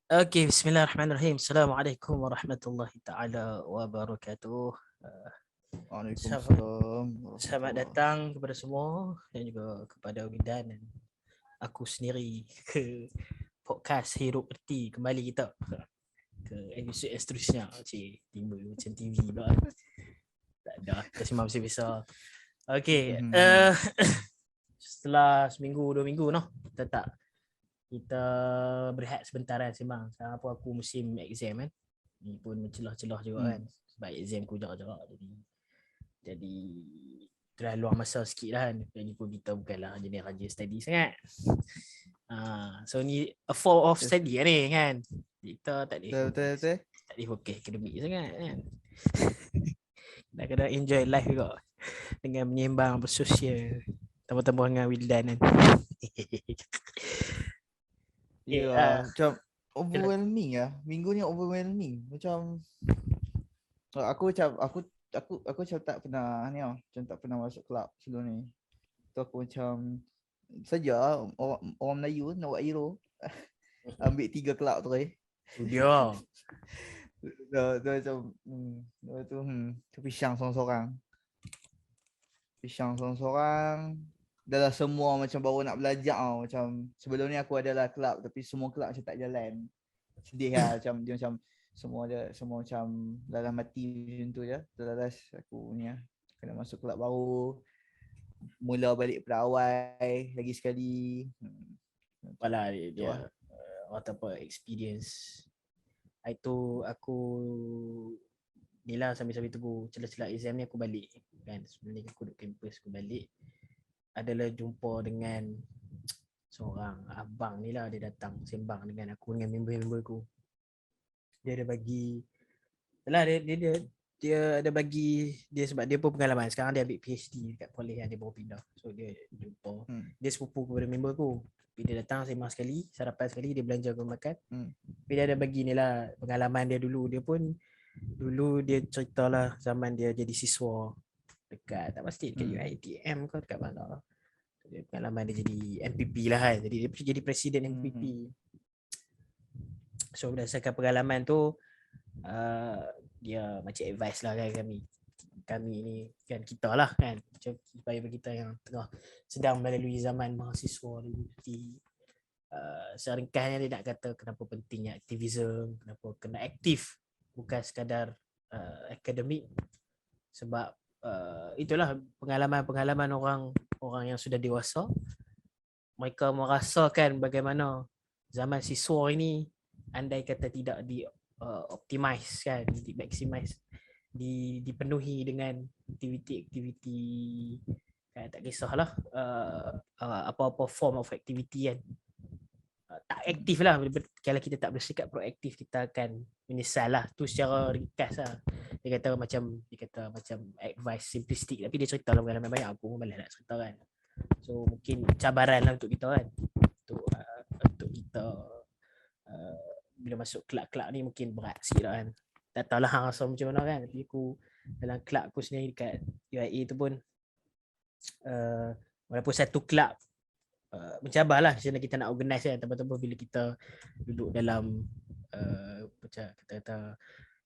Okey, bismillahirrahmanirrahim. Assalamualaikum warahmatullahi taala wabarakatuh. Selamat, Waalaikumsalam selamat warahmatullahi. datang kepada semua dan juga kepada Windan dan aku sendiri ke podcast Hidup Erti. Kembali kita ke episod yang seterusnya. Cik, timbul macam TV pula. Tak ada, kita sembang besar-besar. Okey, setelah seminggu, 2 minggu kita tak kita berehat sebentar kan sembang. Sekarang pun aku musim exam kan. Ni pun mencelah-celah juga kan. Sebab exam aku jarak-jarak jadi terlalu luang masa sikit lah kan. Jadi pun kita bukanlah jenis raja study sangat. So ni a form of study kan ni kan. Kita tak boleh fokus. Betul. Tak boleh fokus akademik sangat kan. Nak kena enjoy life juga. Dengan menyembang bersosial. Tambah-tambah dengan Wildan kan. Ya, macam overwhelming lah. Minggu ni overwhelming. Macam aku macam tak pernah ni macam tak pernah masuk kelab sebelum ni. Tu aku macam saja orang Melayu nak buat hero. Ambil 3 kelab tu Dia. tu macam tu pisang seorang-seorang. Dah semua macam baru nak belajar macam sebelum ni aku adalah kelab tapi semua kelab macam tak jalan. Sedih lah macam dia macam semua macam dalam mati macam tu je. Terus aku ni kena masuk kelab baru. Mula balik pada awal lagi sekali. Apalah dia apa experience. Itu aku ni lah sambil-sambil tunggu celah-celah exam ni aku balik kan. Sebelum ni aku duduk kampus, aku balik adalah jumpa dengan seorang abang ni lah. Dia datang sembang dengan aku, dengan member-member aku. Dia ada bagi lah dia ada bagi dia sebab dia pun pengalaman. Sekarang dia ambil PhD dekat Poly yang dia baru pindah. So dia jumpa dia sepupu kepada member aku. Tapi dia datang sembang sekali, sarapan sekali, dia belanja aku makan. Tapi dia ada bagi ni lah pengalaman dia dulu. Dia pun dulu dia ceritalah zaman dia jadi siswa dekat tak pasti dekat UiTM ke dekat mana. Dia pengalaman dia jadi MPP lah kan. Jadi dia jadi presiden MPP. So berdasarkan pengalaman tu dia macam advice lah kan kami ni kan, kita lah kan, macam supaya kita yang tengah sedang melalui zaman mahasiswa ni. Seringkasnya dia nak kata kenapa pentingnya aktivism, kenapa kena aktif bukan sekadar akademik. Sebab itulah pengalaman-pengalaman orang yang sudah dewasa. Mereka merasakan bagaimana zaman siswa ini andai kata tidak di optimize kan, di maximize, dipenuhi dengan aktiviti-aktiviti kan, tak kisahlah apa-apa form of activity kan, tak aktif lah. Kalau kita tak bersikap proaktif, kita akan menyesal lah. Tu secara ringkas lah. Dia kata macam advice simplistic, tapi dia cerita lah pengalaman banyak. Aku pun malas nak cerita kan. So mungkin cabaran lah untuk kita kan, untuk kita bila masuk kelab-kelab ni mungkin berat sikit lah kan. Tak tahulah hang rasa macam mana kan. Tapi aku dalam kelab aku sendiri dekat UIA tu pun walaupun satu kelab mencabar lah macam mana kita nak organize kan. Tambah-tambah bila kita duduk dalam macam kata-kata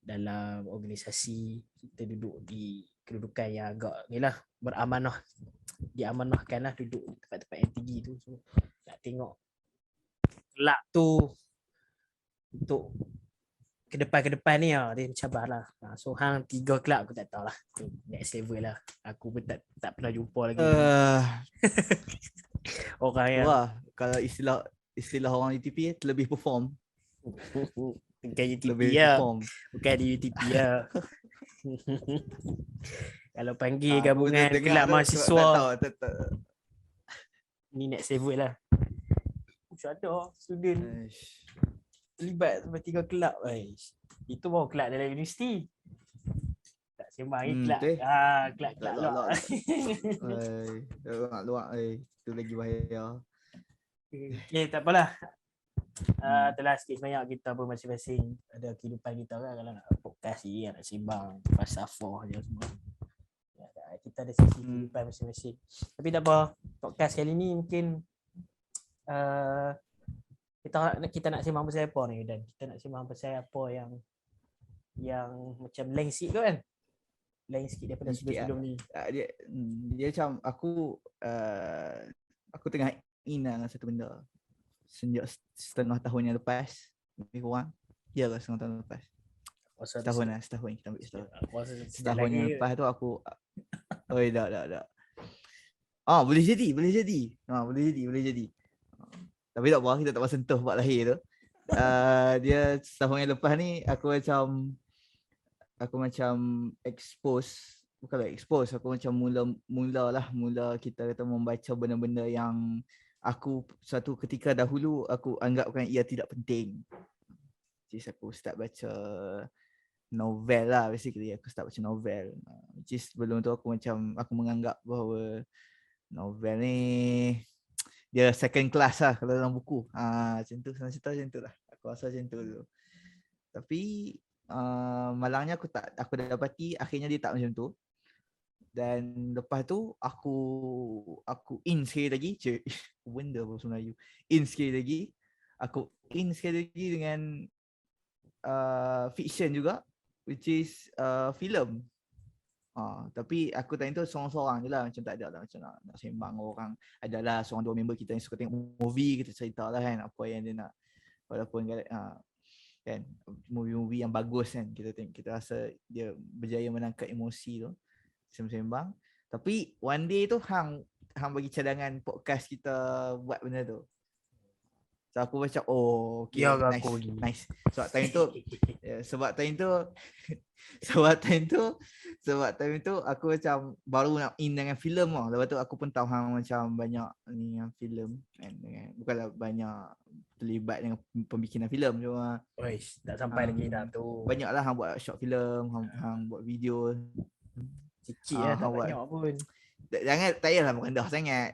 dalam organisasi, kita duduk di kedudukan yang agak ni lah, beramanah, diamanahkan lah duduk di tempat-tempat yang tinggi tu. So nak tengok kelab tu untuk ke depan ni lah, dia mencabar lah. So hang 3 kelab aku tak tahu lah, next level lah. Aku pun tak pernah jumpa lagi orang yang kalau istilah orang UTP terlebih perform. bukan UTP Lebih ya, perform. bukan di UTP ya. Kalau panggil gabungan kelab mahasiswa ni next level lah. Ada student terlibat sampai 3 kelab. Itu baru kelab dalam universiti. Tak sembang ni kelab. Kelab luar. Luar itu lagi bahaya. Okay, tak apalah. Telah sikit banyak kita pun masing-masing ada kehidupan kita kan. Kalau nak podcast ni, nak sembang falsafah je semua. Kita ada sisi kehidupan masing-masing. Tapi tak apa, podcast kali ni mungkin kita nak sembang pasal apa ni Dan? Kita nak sembang pasal apa yang macam lain sikit kan? Lain sikit daripada sebelum ni. Dia macam aku tengah dengan satu benda sejak setengah tahun yang lepas, lebih kurang. Ya lah, setengah tahun lepas. Setahun kita ambil setahun. Setahun yang lepas tu aku tak. Boleh jadi. Boleh jadi. Tapi tak apa, kita tak pasal sentuh buat lahir tu. Dia setahun yang lepas ni aku macam expose aku macam mula kita kata membaca benda-benda yang aku suatu ketika dahulu aku anggapkan ia tidak penting. Jadi aku start baca novel lah, basically aku start baca novel. Which is sebelum tu aku menganggap bahawa novel ni dia second class lah kalau dalam buku. Macam tu, senang cerita macam tu lah. Aku rasa macam tu dulu. Tapi malangnya aku dapati akhirnya dia tak macam tu. Dan lepas tu aku in sekali lagi. Benda apa Melayu. Aku in sekali lagi dengan fiction juga, which is filem. Tapi aku time tu seorang-seorang je lah, macam tak ada lah macam nak sembang orang. Adalah seorang dua member kita yang suka tengok movie, kita cerita lah kan apa yang dia nak, walaupun kan movie-movie yang bagus kan, kita rasa dia berjaya menangkap emosi tu sembang. Tapi one day tu hang bagi cadangan podcast kita buat benda tu. So aku macam okay, nice. Sebab time tu aku macam baru nak in dengan filem lah. Lepas tu aku pun tahu hang macam banyak ni yang filem kan, bukanlah banyak terlibat dengan pembikinan filem, cuma tak sampai lagi dah tu. Banyaklah hang buat short filem, hang buat video sikit lah, tak banyak pun. Jangan, tak payahlah merendah sangat.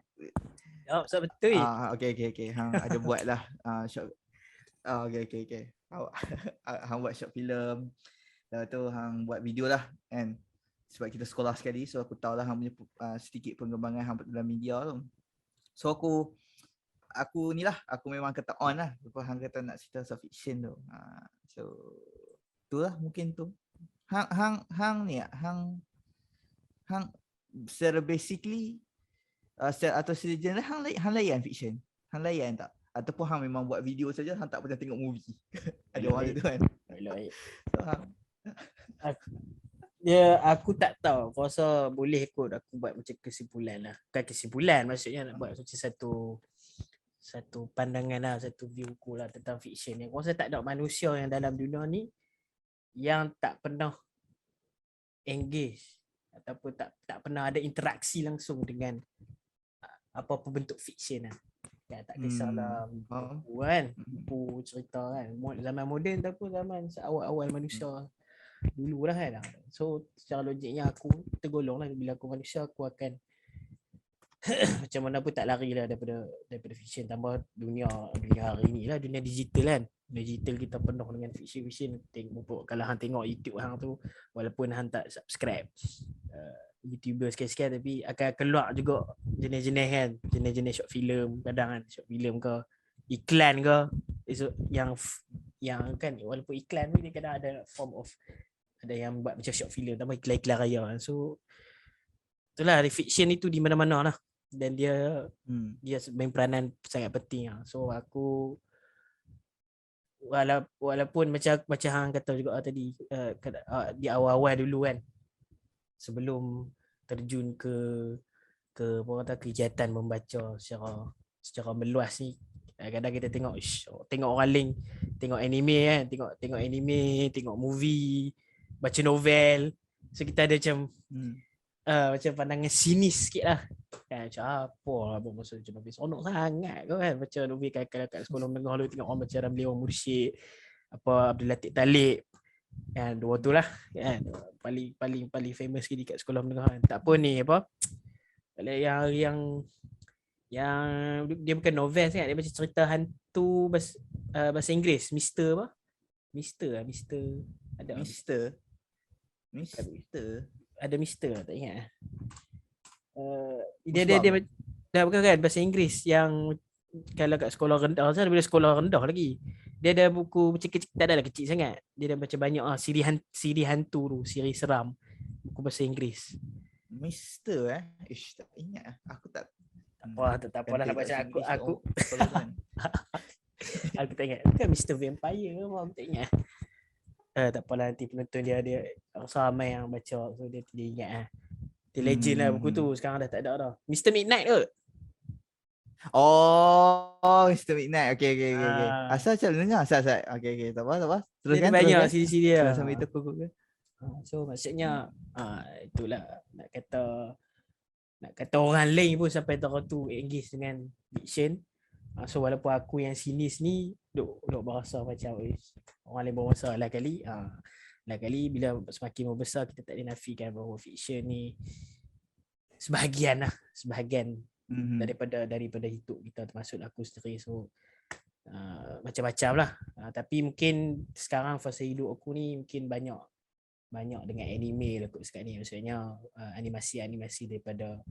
Sebab betul. Okay. Hang ada buat lah short. Okay. Hang buat short filem. Lepas tu hang buat video lah kan. Sebab kita sekolah sekali, so aku tahu lah hang punya sedikit pengembangan hang dalam media tu. So aku ni lah, aku memang kata on lah. Lepas hang kata nak cerita pasal fiction tu. So itulah mungkin tu. Hang secara basically atau secara general hang layan fiction. Hang layan tak? Ataupun hang memang buat video saja, hang tak pernah tengok movie. Ada orang tu kan. So aku tak tahu. Aku rasa boleh kot aku buat macam kesimpulan lah. Bukan kesimpulan, maksudnya nak buat macam satu pandangan lah, satu view ku lah tentang fiction. Aku rasa tak ada manusia yang dalam dunia ni yang tak pernah engage ataupun tak pernah ada interaksi langsung dengan apa-apa bentuk fiction lah. Ya, tak kisahlah buku kan, buku cerita kan, zaman moden ataupun zaman awal-awal manusia dulu lah kan. So secara logiknya aku tergolong lah, bila aku manusia aku akan macam mana pun tak lari lah daripada fiction. Tambah dunia hari ni lah, dunia digital kan. Dunia digital kita penuh dengan fiction. Kalau hang tengok YouTube hang tu, walaupun hang tak subscribe YouTuber sekian-sekian, tapi akan keluar juga jenis-jenis kan, jenis-jenis short film, kadang kan short film ke iklan ke yang kan, walaupun iklan ni kadang ada form of, ada yang buat macam short film tambah iklan-iklan raya kan. So itulah, fiction itu di mana-mana lah, dan dia main peranan sangat penting lah. So aku walaupun macam hang kata juga tadi di awal-awal dulu kan, sebelum terjun ke apa kata kegiatan membaca secara meluas ni, kadang kita tengok orang lain tengok anime kan, tengok anime, tengok movie, baca novel. So kita ada macam pandangan sinis sikit lah kan, macam apa masa macam novel sonok sangat kan, baca novel kat sekolah menengah dulu, tengok orang baca Ramli Orang Mursyid, apa Abdul Latif Talib kan, dua tu lah kan, paling famous sekali kat sekolah menengah kan. Tak pun ni apa yang dia bukan novel sangat, dia macam cerita hantu bahasa Inggeris, Mister ada Mister tak ingat. Dia bukan kan bahasa Inggeris, yang kalau kat sekolah rendah saya daripada sekolah rendah lagi. Dia ada buku kecil-kecil, tak adalah kecil sangat. Dia ada macam banyak siri hantu tu, siri seram. Buku bahasa Inggeris. Mister Ish, tak ingat. Aku tak Wah, tak apa lah nak baca aku sekolah tu kan. aku tak ingat. Bukan Mr. Vampire apa aku tak ingat. Tak apalah nanti penonton dia ramai yang baca so dia ingat ah. Dia legend lah buku tu. Sekarang dah tak ada dah. Mr. Midnight tu. Oh, Mr. Midnight. Okay. Ah, Asal macam dengar. Asal. Okay. Tak apa. dia ada Teruskan. banyak siri-siri dia. Terus sambil itu aku ke. So maksudnya itulah nak kata orang lain pun sampai tahu tu engage dengan fiction. So walaupun aku yang sinis ni duk berasa macam orang lain berasa lah kali. Lain kali bila semakin membesar kita tak boleh nafikan bahawa fiction ni sebahagian daripada hidup kita, termasuk aku sendiri. So macam-macam lah. Tapi mungkin sekarang fasa hidup aku ni mungkin banyak dengan anime lah kot sekarang ni. Maksudnya animasi daripada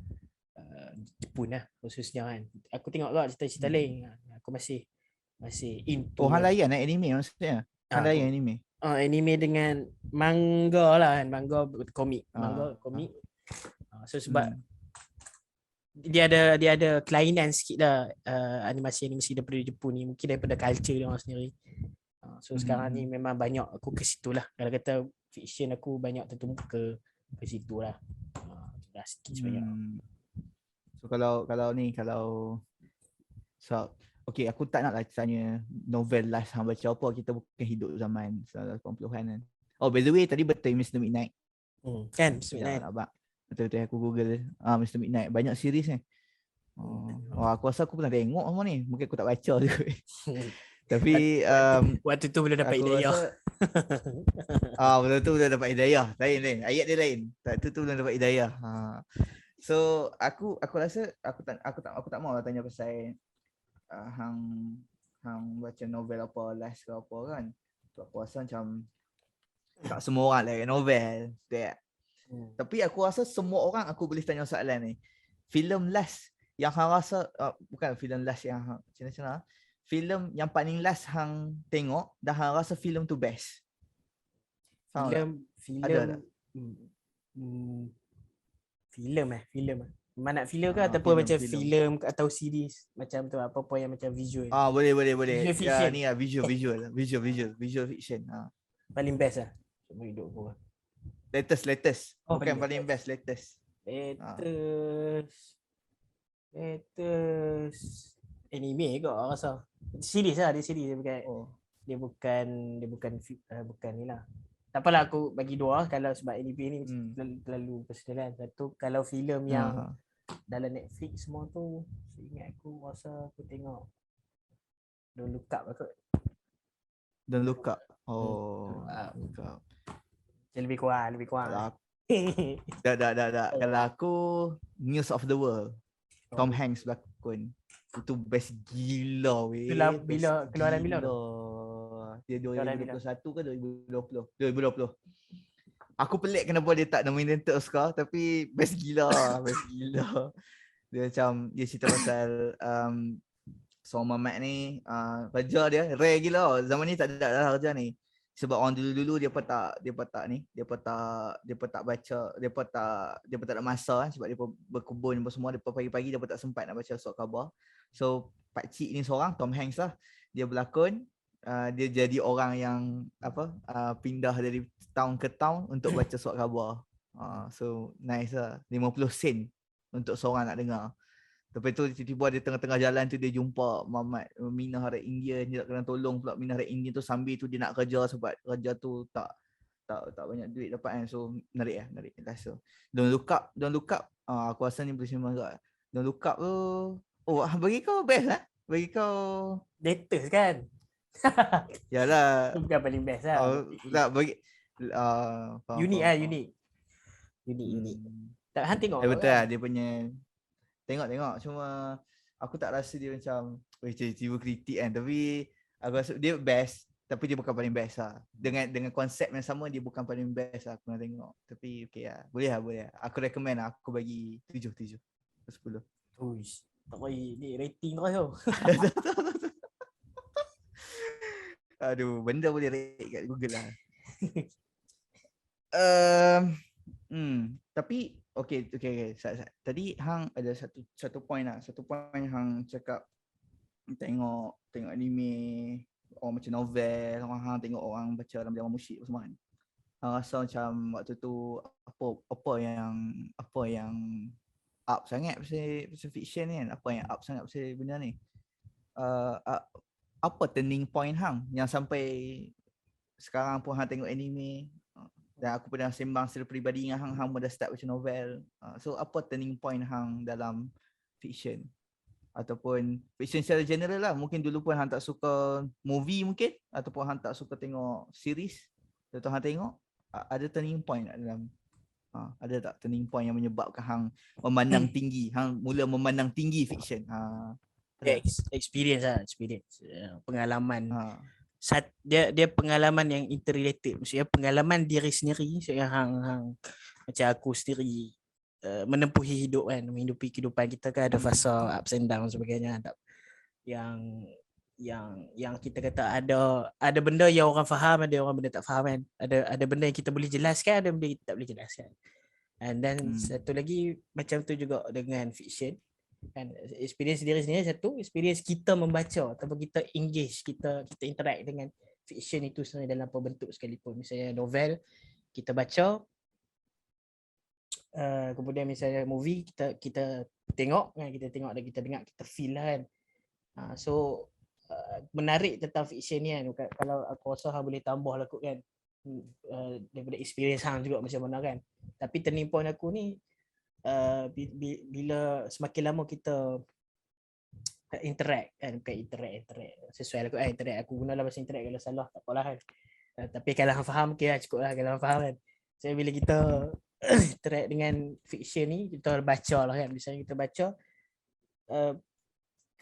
Jepun lah khususnya kan. Aku tengok juga cerita-cerita lain. Aku masih into. Hang layan anime maksudnya? Hang layan anime? Anime dengan manga lah kan. Manga komik. So sebab dia ada kelainan sikit lah animasi daripada Jepun ni. Mungkin daripada culture dia orang sendiri. So sekarang ni memang banyak aku ke situ lah. Kalau kata fiction aku banyak tertumpu ke situ lah. Sikit sebanyak. So kalau okay, aku tak nak tanya novel last hang baca apa, kita bukan hidup zaman 80-an kan. Oh, by the way tadi betul Mr. Midnight. Kan Mr. Midnight. Betul aku Google Mr. Midnight, banyak series ni. Aku rasa aku pernah tengok semua ni. Mungkin aku tak baca je. Tapi waktu tu belum dapat hidayah. Betul tu belum dapat hidayah. Lain. Ayat dia lain. Tu belum dapat hidayah. So aku rasa aku tak mau tanya pasal hang baca novel apa last ke apa kan. Aku rasa macam tak semua orang like novel. Tapi aku rasa semua orang aku boleh tanya soalan ni. Filem last yang hang rasa bukan filem last yang macam-macam filem yang paling last hang tengok dah hang rasa filem tu best. Filem mana filem ke ataupun macam filem atau series macam tu apa yang macam visual. Boleh. Visual fiction. Ni visual fiction. Paling best lah semua hidup aku. Latest. Bukan paling best, latest. Latest anime ke rasa. Series lah, dia bukan bukan ni lah. Tak apalah aku bagi dua kalau sebab anime ni terlalu personal kan. Satu kalau filem yang dalam Netflix semua tu, ingat aku rasa aku tengok Don't Look Up kot. Don't Look Up. Look Up. Lebih kurang. Tak. Kalau aku News of the World. Tom Hanks berlakon. Itu best gila weh. Bila keluaran bila tu? Dia 2021 ke 2020? 2020. Aku pelik kenapa dia tak nominated Oscar, tapi best gila. Dia macam dia cerita pasal seorang mamat ni kerja dia rare gila. Zaman ni tak ada lah kerja ni. Sebab orang dulu dia pun tak baca, dia pun tak ada masa kan, sebab dia pun berkebun apa semua, dia pun pagi-pagi dia pun tak sempat nak baca surat khabar. So pak cik ni seorang Tom Hanks lah, dia berlakon, dia jadi orang yang pindah dari town ke town untuk baca surat khabar. So nice lah, 50 sen untuk seorang nak dengar. Lepas tu tiba-tiba dia tengah-tengah jalan tu dia jumpa Mamat Minah Rakyat India, dia nak kena tolong pula Minah Rakyat India tu, sambil tu dia nak kerja sebab kerja tu tak banyak duit dapat kan. So narik so Don't Look Up aku rasa ni boleh sembang juga. Don't Look Up tu bagi kau best lah, bagi kau latest kan. Yalah Bukan paling best lah. Tak bagi unik. Tak hang tengok betul lah dia punya. Tengok cuma aku tak rasa dia macam tiba-tiba kritik kan, tapi aku rasa dia best, tapi dia bukan paling best lah. Dengan konsep yang sama dia bukan paling best lah, aku nak tengok. Tapi okay lah. Boleh lah. Aku recommend lah, aku bagi 7 10. Tak boleh ni rating terus tu. Aduh, benda boleh rate kat Google lah. Tapi okay. Tadi hang ada satu point lah. Satu point hang cakap tengok anime, orang macam novel, hang tengok orang baca dalam musyik semua kan. Hang rasa macam waktu tu apa yang up sangat pasal fiction ni kan? Apa yang up sangat pasal benda ni? Apa turning point hang yang sampai sekarang pun hang tengok anime, dan aku pernah sembang secara peribadi dengan hang pun dah start baca novel. So apa turning point hang dalam fiction? Ataupun fiction secara general lah. Mungkin dulu pun hang tak suka movie mungkin, ataupun hang tak suka tengok series. Lepas hang tengok, ada turning point tak dalam ada tak turning point yang menyebabkan hang memandang tinggi, hang mula memandang tinggi fiction? Experience. Pengalaman. Dia pengalaman yang interrelated. Maksudnya pengalaman diri sendiri. Maksudnya hang macam aku sendiri menempuhi hidup kan, menghidupi kehidupan kita kan, ada fasa ups and down sebagainya. Yang kita kata ada benda yang orang faham, ada orang benda tak faham kan. Ada benda yang kita boleh jelaskan, ada benda yang kita tak boleh jelaskan. And then satu lagi macam tu juga dengan fiction kan, experience diri sendiri satu, experience kita membaca ataupun kita engage, kita interact dengan fiction itu sebenarnya dalam apa bentuk sekalipun. Misalnya novel kita baca, kemudian misalnya movie kita tengok kan, kita tengok dan kita dengar, kita feel kan. So menarik tentang fiction ni kan, kalau aku rasa boleh tambah lah kot kan, daripada experience hang juga macam mana kan. Tapi turning point aku ni bila semakin lama kita interact kan, bukan interact sesuai lah kot interact, aku gunalah bahasa interact, kalau salah tak apalah kan. Tapi kalau hang faham okey lah, cukup lah kalau hang faham kan. So bila kita interact dengan fiction ni, kita baca lah kan. Misalnya kita baca,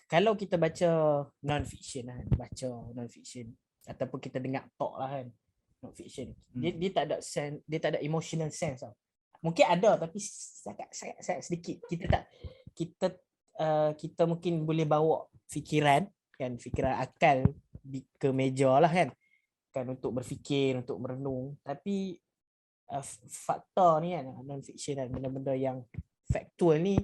kalau kita baca non-fiction lah, baca non-fiction ataupun kita dengar talk lah kan, non-fiction, dia tak ada sense, dia tak ada emotional sense tau. Mungkin ada tapi sangat sedikit. Kita mungkin boleh bawa fikiran kan, fikiran akal ke meja lah kan untuk berfikir, untuk merenung. Tapi fakta ni kan, non-fiction kan, benda-benda yang faktual ni,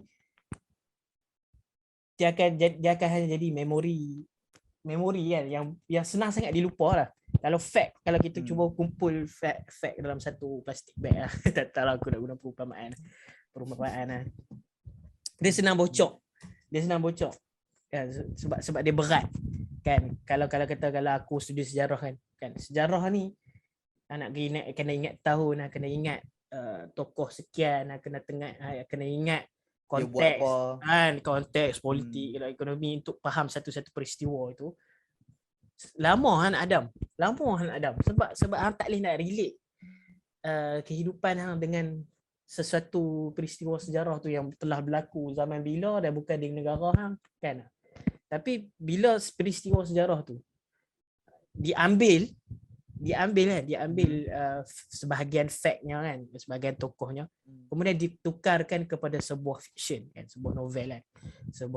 dia akan hanya jadi memori kan, yang senang sangat dilupa lah. Kalau kita cuba kumpul fact dalam satu plastik bag lah, tak tahu aku nak guna perumpamaan lah. Dia senang bocor kan, sebab dia berat kan. Kalau aku studi sejarah kan, sejarah ni nak kena ingat tahun, kena ingat tokoh sekian, kena ingat konteks politik, ekonomi untuk faham satu-satu peristiwa itu. Lama nak Adam sebab hang tak boleh nak relate kehidupan hang dengan sesuatu peristiwa sejarah tu yang telah berlaku zaman bila dan bukan di negara hang kan. Tapi bila peristiwa sejarah tu diambil sebahagian fact-nya kan, sebahagian tokohnya, kemudian ditukarkan kepada sebuah fiction kan, sebuah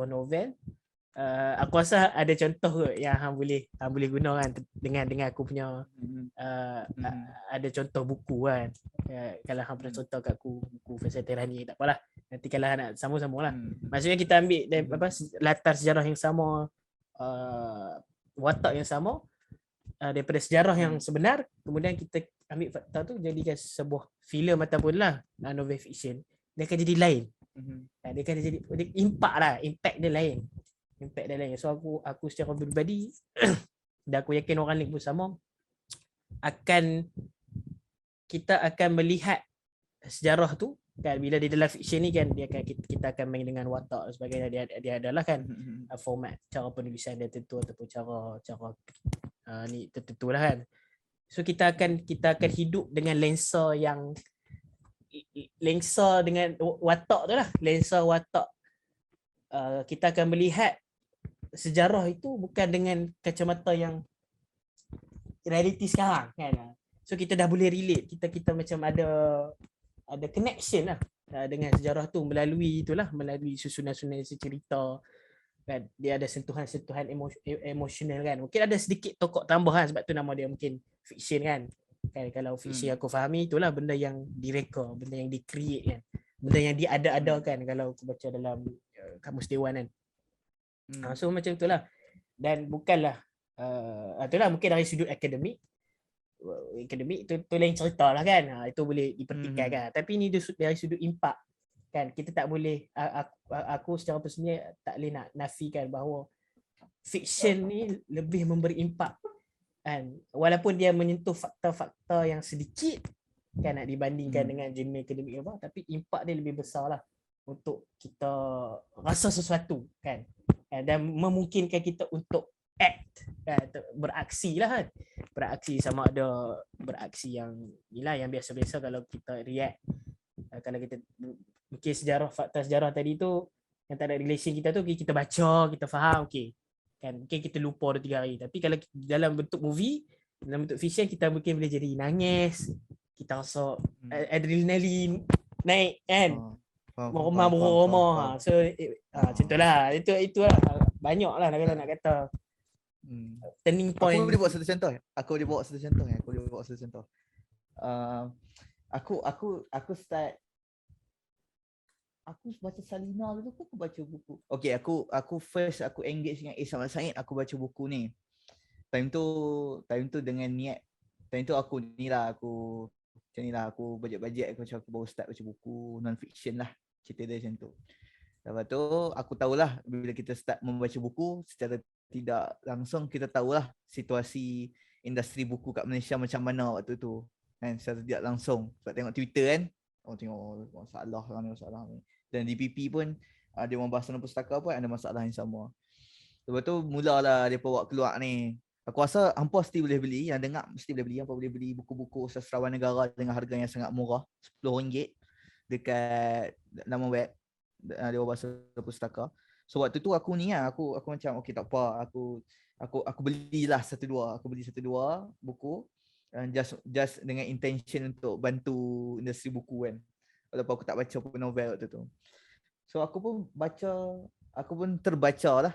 novel. Aku rasa ada contoh yang hang boleh guna kan dengan aku punya ada contoh buku kan. Kalau hang pernah contoh kat aku buku Faisal Tehrani, tak apalah, nanti kalau hang nak sama-samalah. Maksudnya kita ambil latar sejarah yang sama, watak yang sama, daripada sejarah yang sebenar, kemudian kita ambil fakta tu jadikan sebuah filem ataupun lah novel fiction, dia akan jadi lain. Dia akan jadi impact dia lain. So aku secara peribadi dan aku yakin orang lain pun sama, kita akan melihat sejarah tu kan, bila di dalam fiction ni kan, kita akan main dengan watak dan sebagainya. Dia adalah kan format cara penulisan dia tentu, ataupun cara ni tertentu lah kan. So kita akan hidup dengan lensa dengan watak tu lah, lensa watak. Kita akan melihat sejarah itu bukan dengan kacamata yang realiti sekarang kan. So kita dah boleh relate, kita macam ada connection lah dengan sejarah tu melalui susunan cerita, kan, dia ada sentuhan-sentuhan emosional kan. Mungkin ada sedikit tokok tambahan sebab tu nama dia mungkin fiction kan. Kan kalau fiction aku fahami itulah benda yang direka, benda yang di-create kan. Benda yang diada-adakan kalau aku baca dalam Kamus Dewan kan. So macam itulah. Dan bukanlah itulah mungkin dari sudut akademik tu lain cerita lah kan. Itu boleh dipertikaikan. Tapi ni dari sudut impak kan, kita tak boleh aku secara personal tak boleh nak nafikan bahawa fiction ni lebih memberi impak kan, walaupun dia menyentuh fakta-fakta yang sedikit kan nak dibandingkan dengan genre akademik apa, tapi impak dia lebih besar lah untuk kita rasa sesuatu kan, dan memungkinkan kita untuk act kan, beraksi lah kan, beraksi sama ada beraksi yang inilah yang biasa-biasa kalau kita react, kalau kita mungkin fakta sejarah tadi tu yang tak ada relation kita tu, kita baca, kita faham, okey kan, mungkin kita lupa 2-3 hari, tapi kalau dalam bentuk movie, dalam bentuk fiction, kita mungkin boleh jadi nangis, kita rasa adrenalin naik kan, meromah-meromah. So macam tu lah, itu lah, banyak lah nak kata turning point. Aku boleh buat satu contoh. Aku start, aku baca Salina dulu, aku baca buku. Okay, aku first aku engage dengan Ahmad Said, aku baca buku ni. Time tu dengan niat, time tu aku ni lah, aku macam ni lah, aku bajet-bajet, aku baru start baca buku non-fiction lah, cerita dia macam tu. Lepas tu aku tahulah bila kita start membaca buku, secara tidak langsung kita tahulah situasi industri buku kat Malaysia macam mana waktu tu kan, secara tidak langsung. Sebab tengok Twitter kan, orang tengok masalah ni. Dan DPP pun dia membahas dalam pustaka pun ada masalah yang sama. Lepas tu mulalah dia bawa keluar ni. Aku rasa hampa mesti boleh beli, yang dengar mesti boleh beli. Hampa boleh beli buku-buku sastrawan negara dengan harga yang sangat murah, RM10 dekat nama web dia bahasa pustaka. So waktu tu aku ni lah, aku macam okey tak apa, aku belilah satu dua buku, just dengan intention untuk bantu industri buku kan. Walaupun aku tak baca pun novel waktu tu. So aku pun terbaca lah.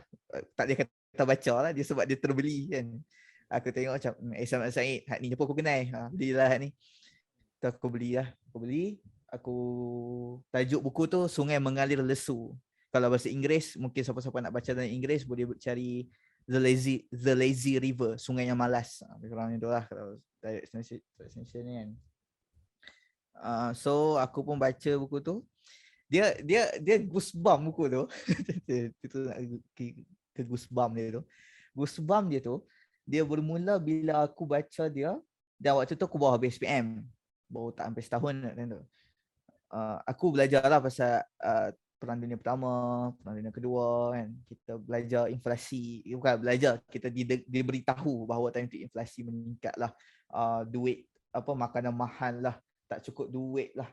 Tak dia kata baca lah, dia sebab dia terbeli kan. Aku tengok macam Ahmad Said, hak ni apa aku kenal, belilah hak ni. Tu aku beli. Aku tajuk buku tu Sungai Mengalir Lesu. Kalau bahasa Inggeris, mungkin siapa-siapa nak baca dalam Inggeris boleh cari The Lazy River, Sungai yang Malas. Kurang itu lah kalau translation ni kan. So aku pun baca buku tu. Dia goosebump buku tu. Itu ke goosebump dia tu. Goosebump dia tu, dia bermula bila aku baca dia, dan waktu tu aku baru habis SPM. Baru tak sampai setahun kan tu. Aku belajar lah pasal Perang Dunia Pertama, Perang Dunia Kedua kan. Kita belajar inflasi, bukan belajar, kita diberitahu bahawa time tu inflasi meningkat lah. Duit, makanan mahal lah, tak cukup duit lah.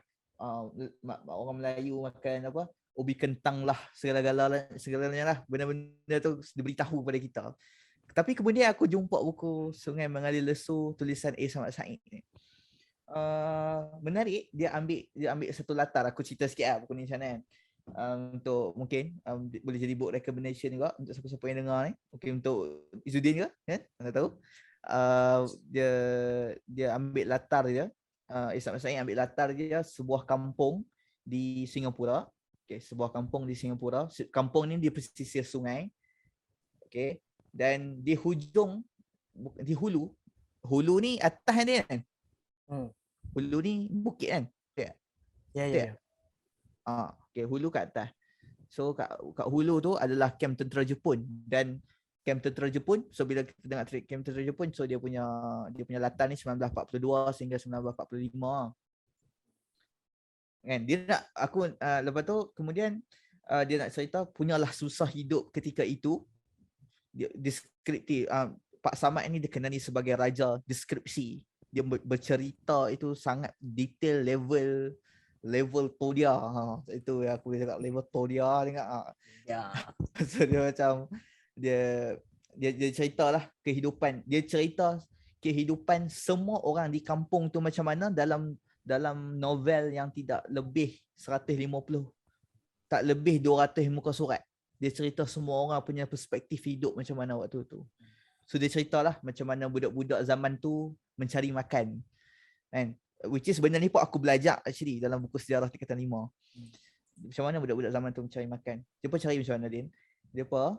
Orang Melayu makan ubi kentang lah, segalanya lah. Benda-benda tu diberitahu pada kita. Tapi kemudian aku jumpa buku Sungai Mengalir Lesu tulisan Ahmad Said ni. Menarik, dia ambil satu latar. Aku cerita sikit lah buku ni macam mana kan. Untuk mungkin boleh jadi book recommendation juga untuk siapa-siapa yang dengar ni. Mungkin untuk Izzuddin juga kan, anda tahu. Dia ambil latar dia, Ahmad Said ambil latar dia sebuah kampung di Singapura. Okay, sebuah kampung di Singapura. Kampung ni di pesisir sungai. Okay, dan di hujung, di hulu ni atas dia kan. Hulu ni bukit kan? Ya. Okay, hulu kat atas. So kat hulu tu adalah kem tentera Jepun, dan kem tentera Jepun, so bila kita dengar kem tentera Jepun, so dia punya latar ni 1942 sehingga 1945. Kan dia nak lepas tu kemudian dia nak cerita punyalah susah hidup ketika itu. Dia deskriptif. Pak Samad ni dikenali sebagai raja deskripsi. Dia bercerita itu sangat detail, level Todia. Itu yang aku boleh cakap, level Todia tengok. Ya. So dia macam dia ceritalah kehidupan. Dia cerita kehidupan semua orang di kampung tu macam mana dalam novel yang tidak lebih 150, tak lebih 200 muka surat. dia cerita semua orang punya perspektif hidup macam mana waktu tu. So dia ceritalah macam mana budak-budak zaman tu mencari makan. Kan? Which is benda ni pun aku belajar actually dalam buku sejarah tingkatan 5. Macam mana budak-budak zaman tu mencari makan. Dia pun cari macam mana Din. Dia apa?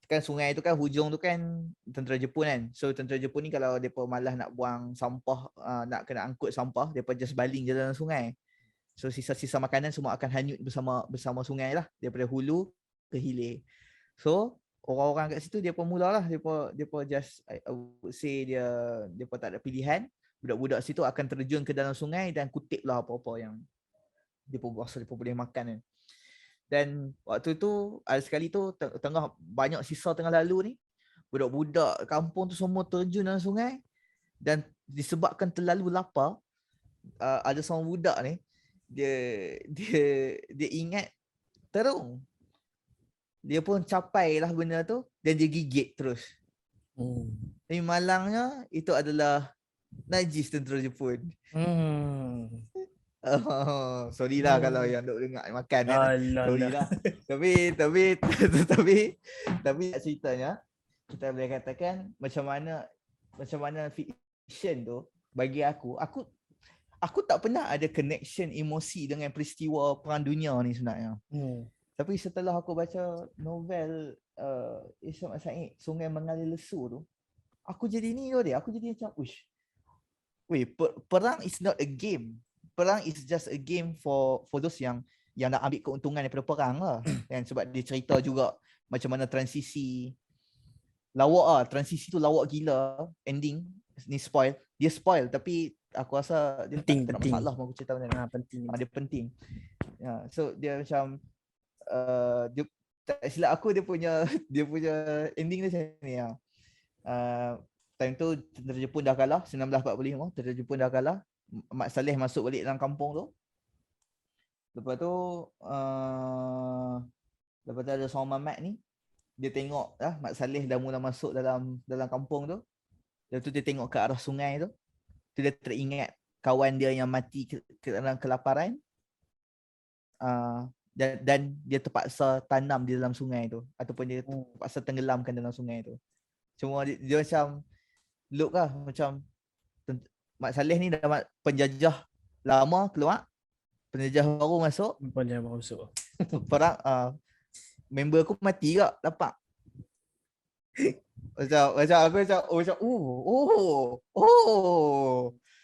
Kan sungai tu kan hujung tu kan tentera Jepun kan. So tentera Jepun ni kalau depa malas nak buang sampah, nak kena angkut sampah, depa just baling je dalam sungai. So sisa-sisa makanan semua akan hanyut bersama sungai lah daripada hulu ke hilir. So orang-orang kat situ depa mulalah depa just I would say depa tak ada pilihan. Budak-budak situ akan terjun ke dalam sungai dan kutip lah apa-apa yang depa rasa depa boleh makan kan. Dan waktu tu ada sekali tu tengah banyak sisa tengah lalu ni, budak-budak kampung tu semua terjun dalam sungai dan disebabkan terlalu lapar, ada seorang budak ni dia ingat terung. Dia pun capai lah benda tu dan dia gigit terus. Tapi malangnya itu adalah najis tentera Jepun. Sorry lah kalau yang duk dengar makan kan. Sorry lah. Tapi ceritanya kita boleh katakan macam mana fiction tu bagi aku tak pernah ada connection emosi dengan peristiwa Perang Dunia ni sebenarnya. Tapi setelah aku baca novel Isham As-Sa'id Sungai Mengalir Lesu tu, aku jadi ni dia. Aku jadi macam perang is not a game. Perang is just a game for those yang nak ambil keuntungan daripada perang lah. Kan sebab dia cerita juga macam mana transisi lawak transisi tu lawak gila, ending ni spoil. Dia spoil tapi aku rasa dia penting. tak masalah mau aku cerita benda ni. Penting. Dia penting. So dia macam dia tak silap aku dia punya ending dia macam ni lah. Time tu tentera Jepun dah kalah 1945, tentera Jepun dah kalah. Mat Saleh masuk balik dalam kampung tu. Lepas tu ada seorang mamat ni, dia tengok Mat Saleh dah mula masuk dalam kampung tu. Lepas tu dia tengok ke arah sungai tu. Tu dia teringat kawan dia yang mati kerana kelaparan. Dan dia terpaksa tanam di dalam sungai tu ataupun dia terpaksa tenggelamkan dalam sungai tu. Cuma dia macam look lah macam Mat Saleh ni dah penjajah lama keluar, penjajah baru masuk. Perang member aku mati tak dapat. macam aku macam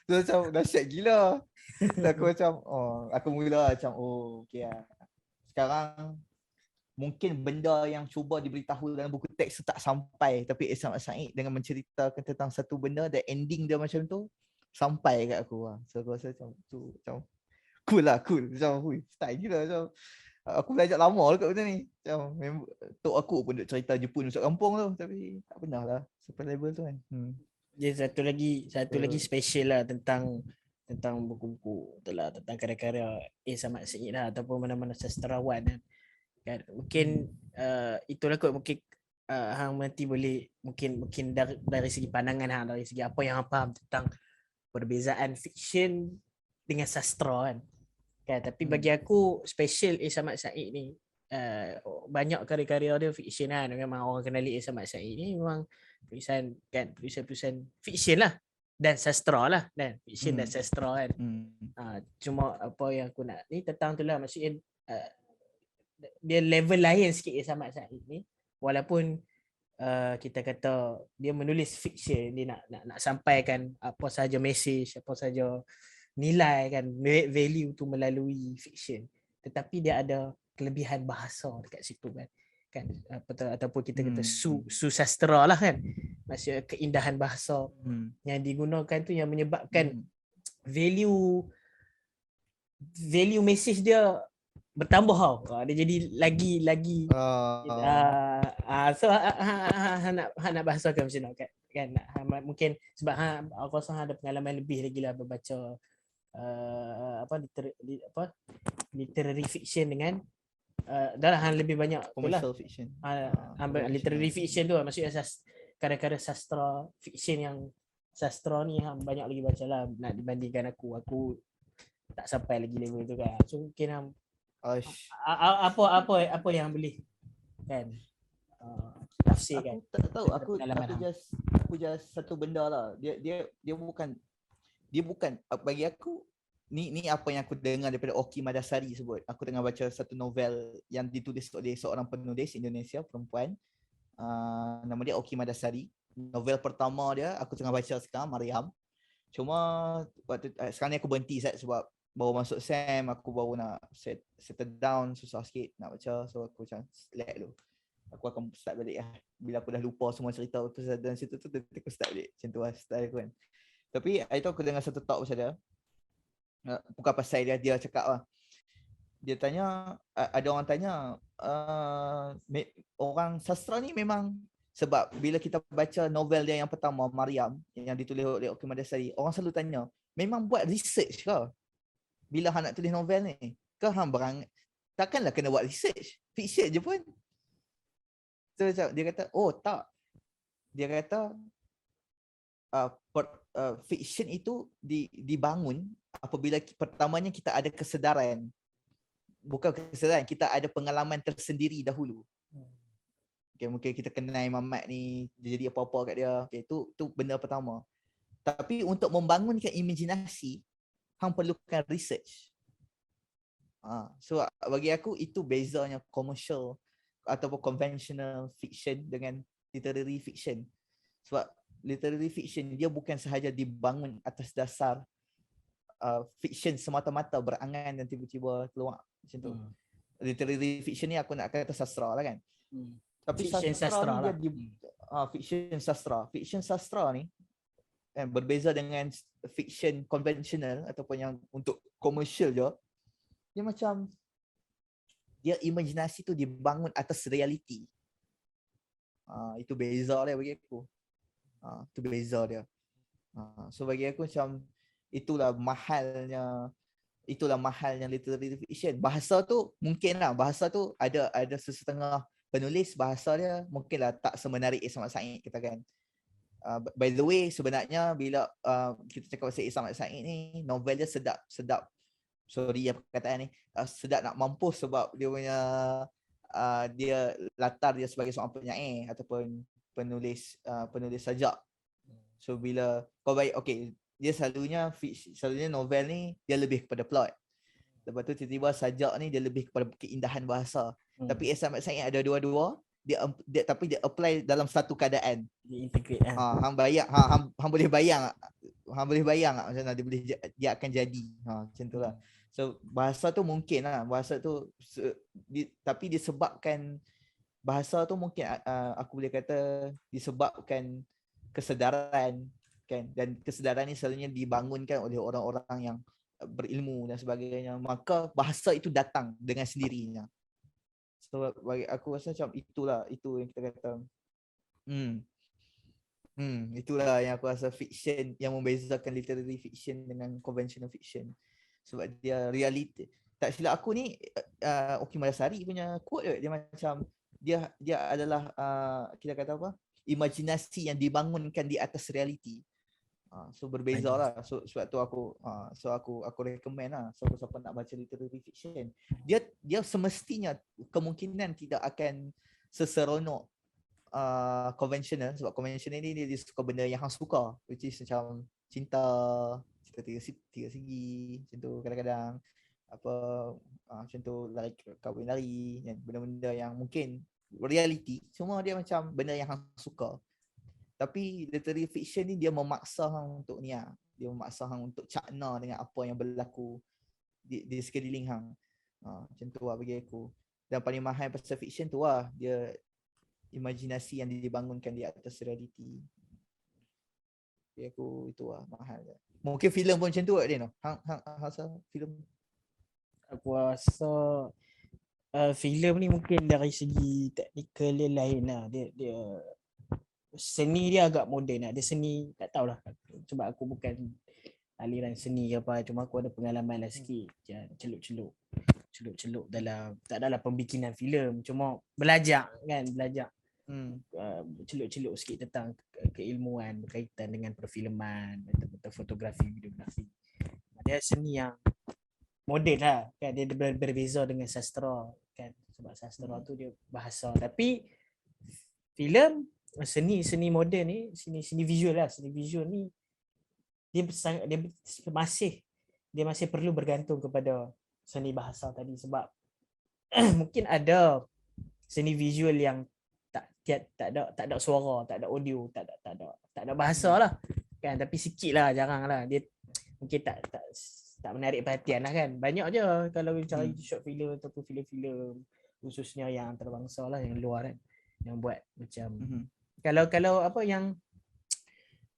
tu macam dahsyat gila. Aku macam aku mula macam okey lah. Sekarang mungkin benda yang cuba diberitahu dalam buku teks tu tak sampai, tapi Isham As-Sa'id dengan menceritakan tentang satu benda dan ending dia macam tu sampai kat aku lah. So aku rasa macam tu macam cool. Macam style gila macam aku belajar lama dekat benda ni. Macam tok aku pun duk cerita Jepun masuk kampung tu tapi tak pernah lah sampai level tu kan. Dia satu lagi special lah tentang buku-buku itulah, tentang karya-karya Isham As-Sa'id lah ataupun mana-mana sastrawan kan. Mungkin itulah kot mungkin hang nanti boleh mungkin dari segi pandangan hang, dari segi apa yang hang faham tentang perbezaan fiction dengan sastra kan. Tapi bagi aku special Isham As-Sa'id ni, banyak karya-karya dia fiction kan. Memang orang kenali Isham As-Sa'id ni memang tulisan fiction lah dan sastra lah, dan fiction dan sastra kan. Cuma apa yang aku nak ni tentang tu lah, maksudnya dia level lain sikit Isham As-Sa'id ni, walaupun kita kata dia menulis fiction, dia nak sampaikan apa sahaja message, apa sahaja nilai kan, value tu melalui fiction, tetapi dia ada kelebihan bahasa dekat situ kan ataupun kita kata susastra lah kan, maksudnya keindahan bahasa yang digunakan tu yang menyebabkan value message dia bertambah tau. Dia jadi lagi so nak bahasakan macam mana kan mungkin sebab aku rasa ada pengalaman lebih lagi lah membaca literary fiction dengan dah lebih banyak commercial fiction. Literary fiction tu maksudnya karya-karya sastra fiction yang sastra ni banyak lagi baca lah nak dibandingkan aku tak sampai lagi level tu kan. So mungkin apa yang boleh kan. Tafsir kan. Aku tak tahu, Daripada pengalaman hang. aku just satu benda lah. Dia bukan bagi aku ni apa yang aku dengar daripada Oki Madasari sebut. Aku tengah baca satu novel yang ditulis oleh seorang penulis Indonesia perempuan. Nama dia Oki Madasari. Novel pertama dia aku tengah baca sekarang, Mariam. Cuma sekarang ni aku berhenti sebab baru masuk SEM, aku baru nak settle down, susah sikit nak baca. So aku macam let dulu. Aku akan start balik lah. Bila aku dah lupa semua cerita dan situ tu aku start balik. Macam tu lah style aku kan. Tapi hari tu aku dengar satu talk pasal dia. Bukan pasal dia cakap lah. Dia tanya, ada orang tanya, orang sastra ni memang, sebab bila kita baca novel dia yang pertama, Mariam, yang ditulis oleh Oki Madasari, orang selalu tanya, memang buat research ke bila hang nak tulis novel ni? Ke hang takkanlah kena buat research, fiction je pun. So dia kata, oh tak. Dia kata fiction itu dibangun apabila pertamanya kita ada kesedaran. Bukan kesedaran, kita ada pengalaman tersendiri dahulu. Okay, mungkin kita kenal Imam Mat ni, dia jadi apa-apa kat dia. Okay, tu benda pertama. Tapi untuk membangunkan imajinasi, hang perlukan research. So bagi aku itu bezanya commercial ataupun conventional fiction dengan literary fiction. Sebab literary fiction dia bukan sahaja dibangun atas dasar fiction semata-mata berangan dan tiba-tiba keluar macam tu. Literary fiction ni aku nak kata sastra lah kan. Tapi Fiction sastra ni lah. Fiction sastra ni berbeza dengan fiction konvensional ataupun yang untuk komersial je. Dia macam dia imajinasi tu dibangun atas realiti. Itu beza dia bagi aku. Itu beza dia. So bagi aku macam itulah mahalnya literary fiction. Bahasa tu mungkinlah, bahasa tu ada sesetengah penulis bahasa dia mungkinlah tak semenarik Ismail Said kita kan. By the way, sebenarnya bila kita cakap pasal Ismail Said ni, novel dia sedap. Sorry apa perkataan ni. Sedap nak mampus sebab dia punya dia latar dia sebagai seorang penyair ataupun penulis sajak. So bila kau baik, okay, dia selalunya novel ni dia lebih kepada plot. Lepas tu tiba-tiba sajak ni dia lebih kepada keindahan bahasa. Tapi Ismail Said ada dua-dua, tapi dia apply dalam satu keadaan. Dia integrate kan. Hang boleh bayang macam mana dia akan jadi. Macam tu lah. So bahasa tu mungkin lah, tapi disebabkan bahasa tu mungkin aku boleh kata disebabkan kesedaran kan, dan kesedaran ni selalunya dibangunkan oleh orang-orang yang berilmu dan sebagainya, maka bahasa itu datang dengan sendirinya. So bagi aku rasa macam itu yang kita kata itulah yang aku rasa fiction yang membezakan literary fiction dengan conventional fiction. Sebab dia reality. Tak silap aku ni Oki Madasari punya quote dia macam dia adalah kita kata apa? Imajinasi yang dibangunkan di atas realiti. So berbeza lah. So sebab tu aku recommend lah. So siapa nak baca literary fiction, dia semestinya kemungkinan tidak akan seseronok conventional, sebab conventional ni dia suka benda yang hang suka, which is macam cinta tiga segi macam tu, kadang-kadang apa macam tu, like kahwin lari kan, benda-benda yang mungkin reality, semua dia macam benda yang hang suka. Tapi literary fiction ni dia memaksa hang untuk dia memaksa hang untuk cakna dengan apa yang berlaku di sekeliling hang. Macam tu lah bagi aku. Dan paling mahal pasal fiction tu lah, dia imajinasi yang dibangunkan di atas realiti. Bagi aku itu lah mahal dia. Mungkin filem pun macam tu kat dia no. Hang rasa filem? Aku rasa filem ni mungkin dari segi teknikal dia lain lah. Dia seni dia agak moden lah. Dia seni tak tahulah sebab aku bukan aliran seni ke apa, cuma aku ada pengalaman lah sikit celup-celup dalam tak adalah pembikinan filem, cuma belajar celup-celup sikit tentang keilmuan berkaitan dengan perfilman atau fotografi, videografi. Dia seni yang moden lah kan, dia berbeza dengan sastra kan. Sebab sastra tu dia bahasa. Tapi filem, seni moden ni, seni visual lah, seni visual ni dia masih perlu bergantung kepada seni bahasa tadi, sebab mungkin ada seni visual yang tak ada suara, tak ada audio, tak ada bahasa lah kan, tapi sikit lah, jarang lah, dia mungkin tak menarik perhatian lah kan. Banyak je kalau cari short film ataupun filem-filem khususnya yang antarabangsa lah, yang luar kan, yang buat macam kalau apa yang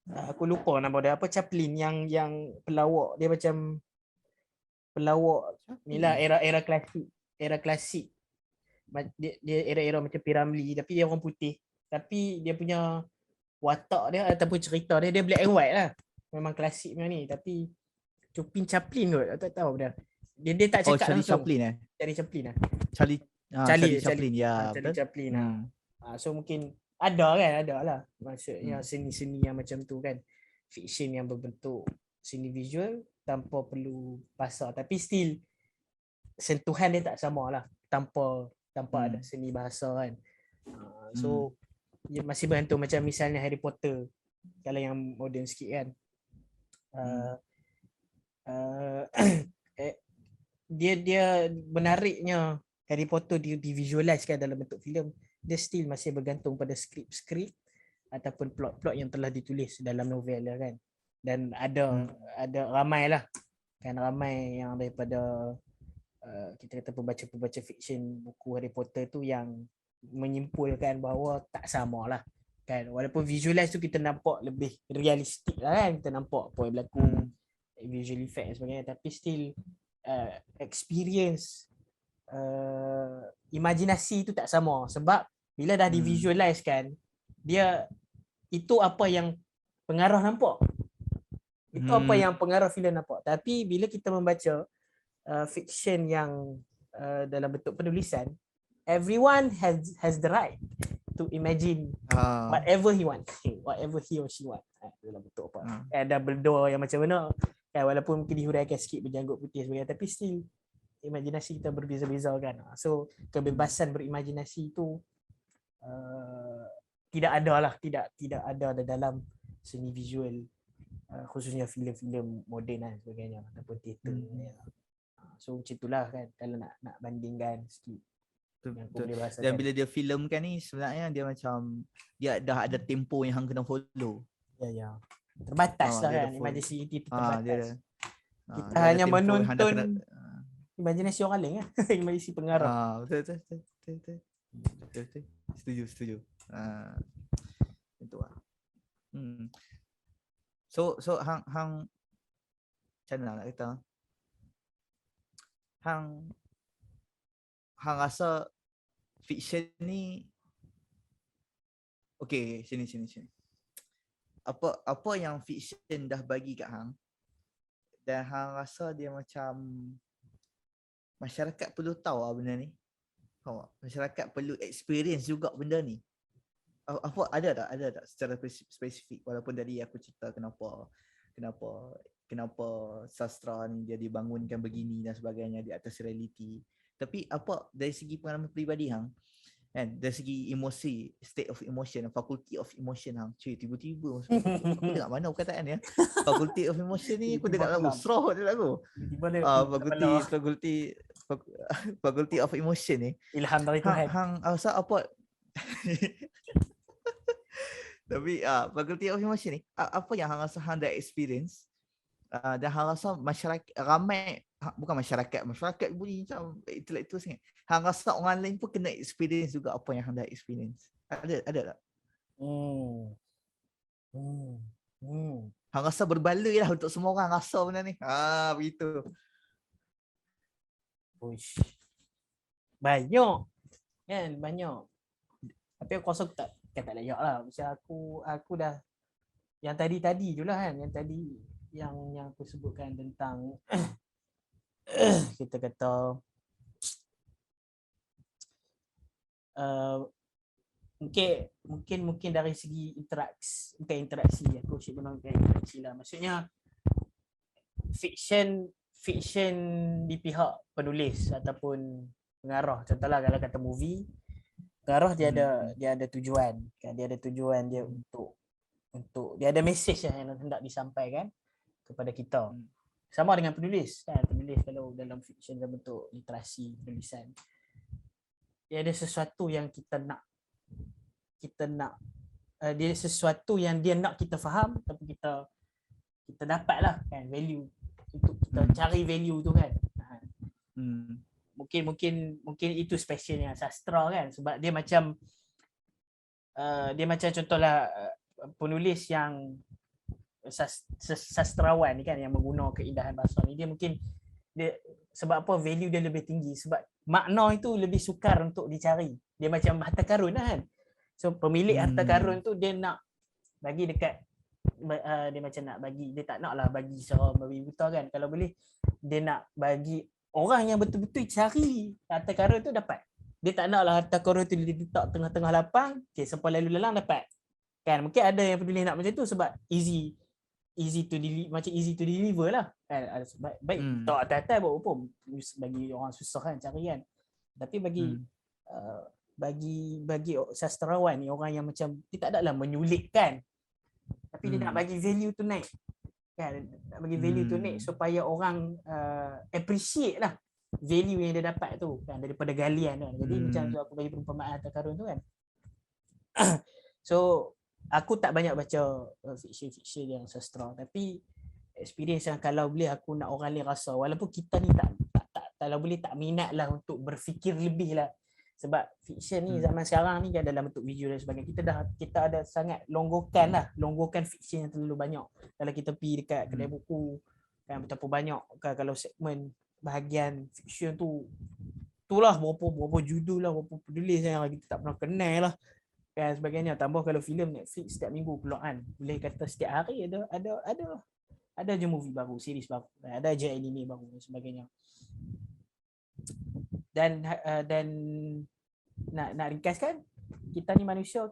aku lupa nama dia, apa, Chaplin yang pelawak dia macam pelawak ni lah, era klasik. Dia era macam Piramli, tapi dia orang putih, tapi dia punya watak dia ataupun cerita dia black and white lah, memang klasik punya ni. Tapi Chaplin kot, aku tak tahu dah. Dia tak cakap Charlie langsung. Chaplin Charlie Chaplin lah. Charlie Chaplin ya. Charlie Chaplin lah. So mungkin ada lah. Maksudnya seni-seni yang macam tu kan. Fiction yang berbentuk seni visual tanpa perlu bahasa, tapi still sentuhan dia tak sama lah tanpa ada seni bahasa kan. So dia masih bergantung, macam misalnya Harry Potter, kalau yang moden sikit kan. Dia menariknya Harry Potter di visualize kan dalam bentuk filem, dia still masih bergantung pada skrip ataupun plot yang telah ditulis dalam novel dia kan. Dan ada ramai lah kan, ramai yang daripada kita kata pembaca fiction buku Harry Potter tu yang menyimpulkan bahawa tak sama lah kan. Walaupun visualize tu kita nampak lebih realistik lah kan, kita nampak apa yang berlaku, visual effect dan sebagainya, tapi still experience, imajinasi tu tak sama. Sebab bila dah di visualize kan, dia itu apa yang pengarah nampak, itu apa yang pengarah filem nampak. Tapi bila kita membaca fiction yang dalam bentuk penulisan, everyone has the right to imagine whatever he want, whatever he or she want dalam bentuk apa. Ada Dumbledore yang macam mana kan, walaupun mungkin dihuraikan sikit berjanggut putih sebagainya, tapi still imajinasi kita berbeza-beza kan. So kebebasan berimajinasi itu tidak ada dalam seni visual, khususnya filem-filem moden dan sebagainya ataupun teater. So macam itulah kan, kalau nak bandingkan sikit. Betul. Dan bila dia filem kan ni, sebenarnya dia macam dia dah ada tempo yang hang kena follow. Ya. Terbatas lah kan, imajinasi itu terbatas. Kita dia hanya menonton imajinasi orang lain lah. Imajinasi pengarah. Betul. Setuju. Itu lah. So hang macam mana nak kata? Hang rasa fiction ni okey, sini. Apa yang fiction dah bagi kat hang dan hang rasa dia macam masyarakat perlu tahu benda ni? Faham tak? Masyarakat perlu experience juga benda ni. Apa ada tak secara spesifik, walaupun tadi aku cerita kenapa sastra ni dia dibangunkan begini dan sebagainya di atas realiti. Tapi apa dari segi pengalaman peribadi hang kan, dari segi emosi, state of emotion, faculty of emotion hang, tiba-tiba aku dengar mana perkataan dia, faculty of emotion ni aku dengar lagu Straw dia lagu, faculty of emotion ni ilham dari Tuhan. Hang rasa apa tapi faculty of emotion ni apa yang hang rasa hang dah experience dan hang rasa masyarakat ramai, bukan masyarakat bunyi macam intelektual sangat, hang rasa orang lain pun kena experience juga apa yang hang dah experience. Ada tak? Hang rasa berbaloi lah untuk semua orang rasa benda ni. Begitu. Uish. Banyak kan, tapi aku rasa tak layak lah. Macam aku dah yang tadi je lah kan, yang tadi yang aku sebutkan tentang kita kata mungkin dari segi interaksi aku cik gunakan interaksi lah. Maksudnya fiction di pihak penulis ataupun pengarah. Contohlah kalau kata movie, pengarah dia ada tujuan kan, dia ada tujuan dia untuk dia ada message yang hendak disampaikan kepada kita. Sama dengan penulis kan, penulis kalau dalam fiction dalam bentuk literasi penulisan, dia ada sesuatu yang kita nak dia sesuatu yang dia nak kita faham, tapi kita dapatlah kan value untuk kita cari value tu kan. Mungkin itu specialnya sastra kan, sebab dia macam contohlah penulis yang sastrawan ni kan, yang menggunakan keindahan bahasa ni, dia mungkin dia sebab apa value dia lebih tinggi, sebab makna itu lebih sukar untuk dicari. Dia macam harta karun lah kan. So pemilik harta karun tu dia nak bagi dekat dia macam nak bagi, dia tak nak lah bagi secara babi buta kan. Kalau boleh dia nak bagi orang yang betul-betul cari harta karun tu dapat. Dia tak nak lah harta karun tu diletak tengah-tengah lapang, okay, siapa lalu lalang dapat kan. Mungkin ada yang penulis nak macam tu sebab easy to deliver lah kan. Baik tak atas-atas buat apa bagi orang susah kan cari kan. Tapi bagi sastrawan ni, orang yang macam dia tak adalah menyulitkan, tapi dia nak bagi value tu naik kan, nak bagi value tu naik supaya orang appreciate lah value yang dia dapat tu kan, daripada galian kan. Jadi macam tu aku bagi perumpamaan harta karun tu kan. So aku tak banyak baca fiction yang sastra, tapi experience yang kalau boleh aku nak orang lain rasa, walaupun kita ni tak kalau boleh tak minat lah untuk berfikir lebih lah, sebab fiction ni zaman sekarang ni kan dalam bentuk video dan sebagainya, kita ada sangat longgokan fiction yang terlalu banyak. Kalau kita pergi dekat kedai buku kan, betapa banyak kan, kalau segmen bahagian fiction tu itulah berapa judul lah, berapa penulis yang kita tak pernah kenal lah kan sebagainya. Tambah kalau filem Netflix setiap minggu keluaran, boleh kata setiap hari ada je movie baru, series baru, ada je anime baru dan sebagainya. Dan nak ringkaskan, kita ni manusia,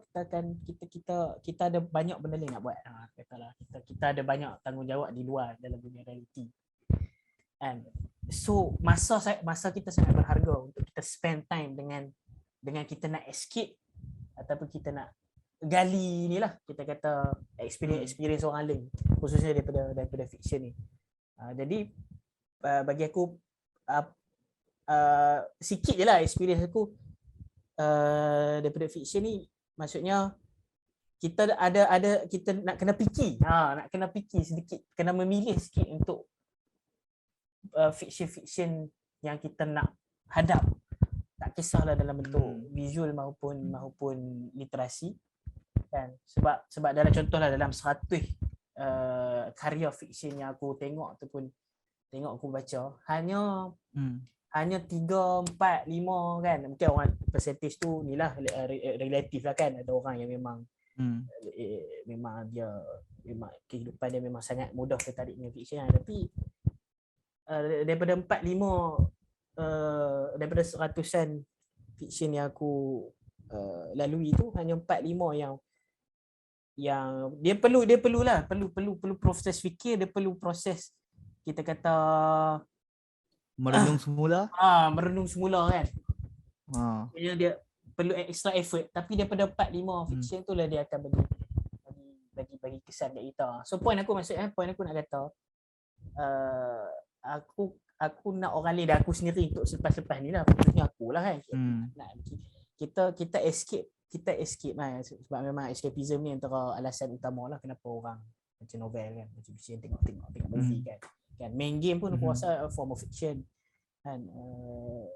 kita ada banyak benda lain nak buat. Katalah kita ada banyak tanggungjawab di luar dalam dunia realiti. And so masa kita sangat berharga untuk kita spend time dengan kita nak escape ataupun kita nak gali ni lah, kita kata experience orang lain, khususnya daripada fiction ni. Jadi bagi aku sikit je lah experience aku daripada fiction ni. Maksudnya kita kita nak kena fikir sedikit, kena memilih sikit untuk fiction yang kita nak hadap. Tak kisahlah dalam bentuk visual maupun literasi kan. Sebab dalam contohlah dalam 100 karya fiction yang aku tengok ataupun aku baca, hanya 3, 4, 5 kan. Mungkin orang percentage tu ni lah relatif lah kan. Ada orang yang memang kehidupan dia memang sangat mudah tertarik dengan fiction kan. Tapi daripada 4-5 daripada 100-an fiction yang aku lalui tu, hanya 4-5 yang dia perlu proses fikir, dia perlu proses kita kata merenung semula. Merenung semula kan. Dia perlu extra effort, tapi daripada 4-5 fiction tu lah dia akan bagi kesan kat kita. So point aku nak kata aku nak orang lain dan aku sendiri untuk selepas ni lah, khususnya aku lah kan. Kita escape lah, sebab memang escapism ni antara alasan utama lah kenapa orang baca novel kan, baca fiction, tengok movie kan. Main game pun aku rasa form of fiction kan.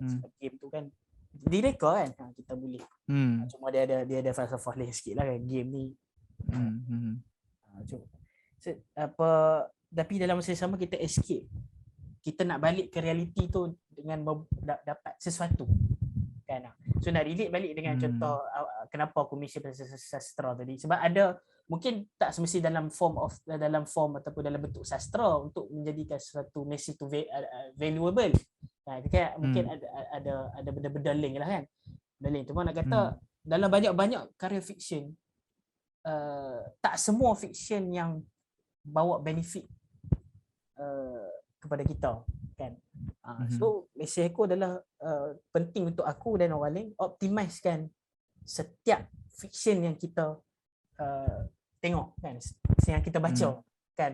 Sebab game tu kan direka kan, kita boleh cuma dia ada falsafah lain sikit lah kan game ni. Tapi dalam masa sama kita escape, kita nak balik ke realiti tu dengan dapat sesuatu kan. So nak relate balik dengan contoh kenapa aku mention pasal sastra tadi, sebab ada mungkin tak semesti dalam form ataupun dalam bentuk sastra untuk menjadikan sesuatu message tu valuable kan. Mungkin ada benda-benda lain lah kan, benda lain. Cuma nak kata dalam banyak karya fiction, tak semua fiction yang bawa benefit kepada kita kan. So mesej aku adalah penting untuk aku dan orang lain optimizekan setiap fiction yang kita tengok kan, yang kita baca kan.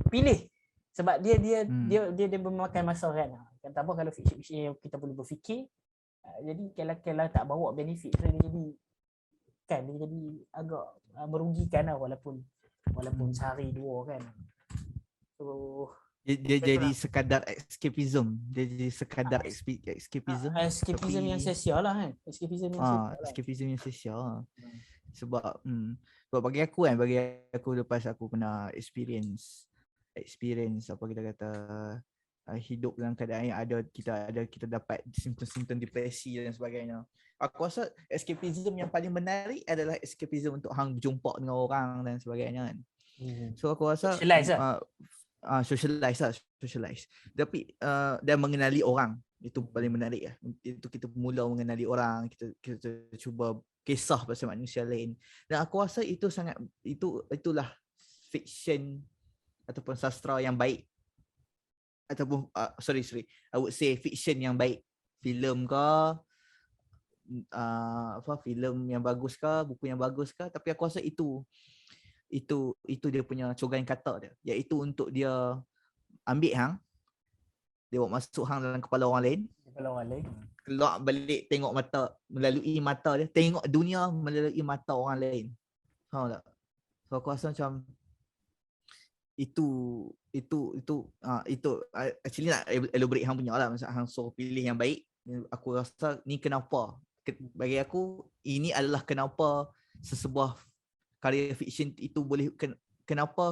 Pilih sebab dia memakan masa kan. Kan tak apa kalau fiction yang kita perlu berfikir. Jadi kalau tak bawa benefit so dia jadi agak merugikan lah walaupun sehari dua kan. So dia jadi sekadar escapism. Dia jadi sekadar escapism. Escapism yang sia-sia lah kan. Escapism yang sia-sia. Sebab bagi aku lepas aku pernah experience apa kita kata hidup dalam keadaan yang kita dapat simptom-simptom depresi dan sebagainya. Aku rasa escapism yang paling menarik adalah escapism untuk hang berjumpa dengan orang dan sebagainya kan. So aku rasa socialize. Tapi dan mengenali orang itu paling menarik lah. Itu kita mula mengenali orang, kita cuba kisah pasal manusia lain. Dan aku rasa itulah fiction ataupun sastra yang baik. Ataupun I would say fiction yang baik. Filem ke filem yang bagus ke, buku yang bagus ke, tapi aku rasa itu dia punya cogan kata dia, iaitu untuk dia ambil dia bawa masuk dalam kepala orang lain, keluar balik tengok melalui mata dia, tengok dunia melalui mata orang lain. Faham tak? So aku rasa macam itu actually nak elaborate hang punya lah, masa hang suruh pilih yang baik. Aku rasa ni kenapa bagi aku ini adalah kenapa sesebuah karya fiksyen itu boleh kenapa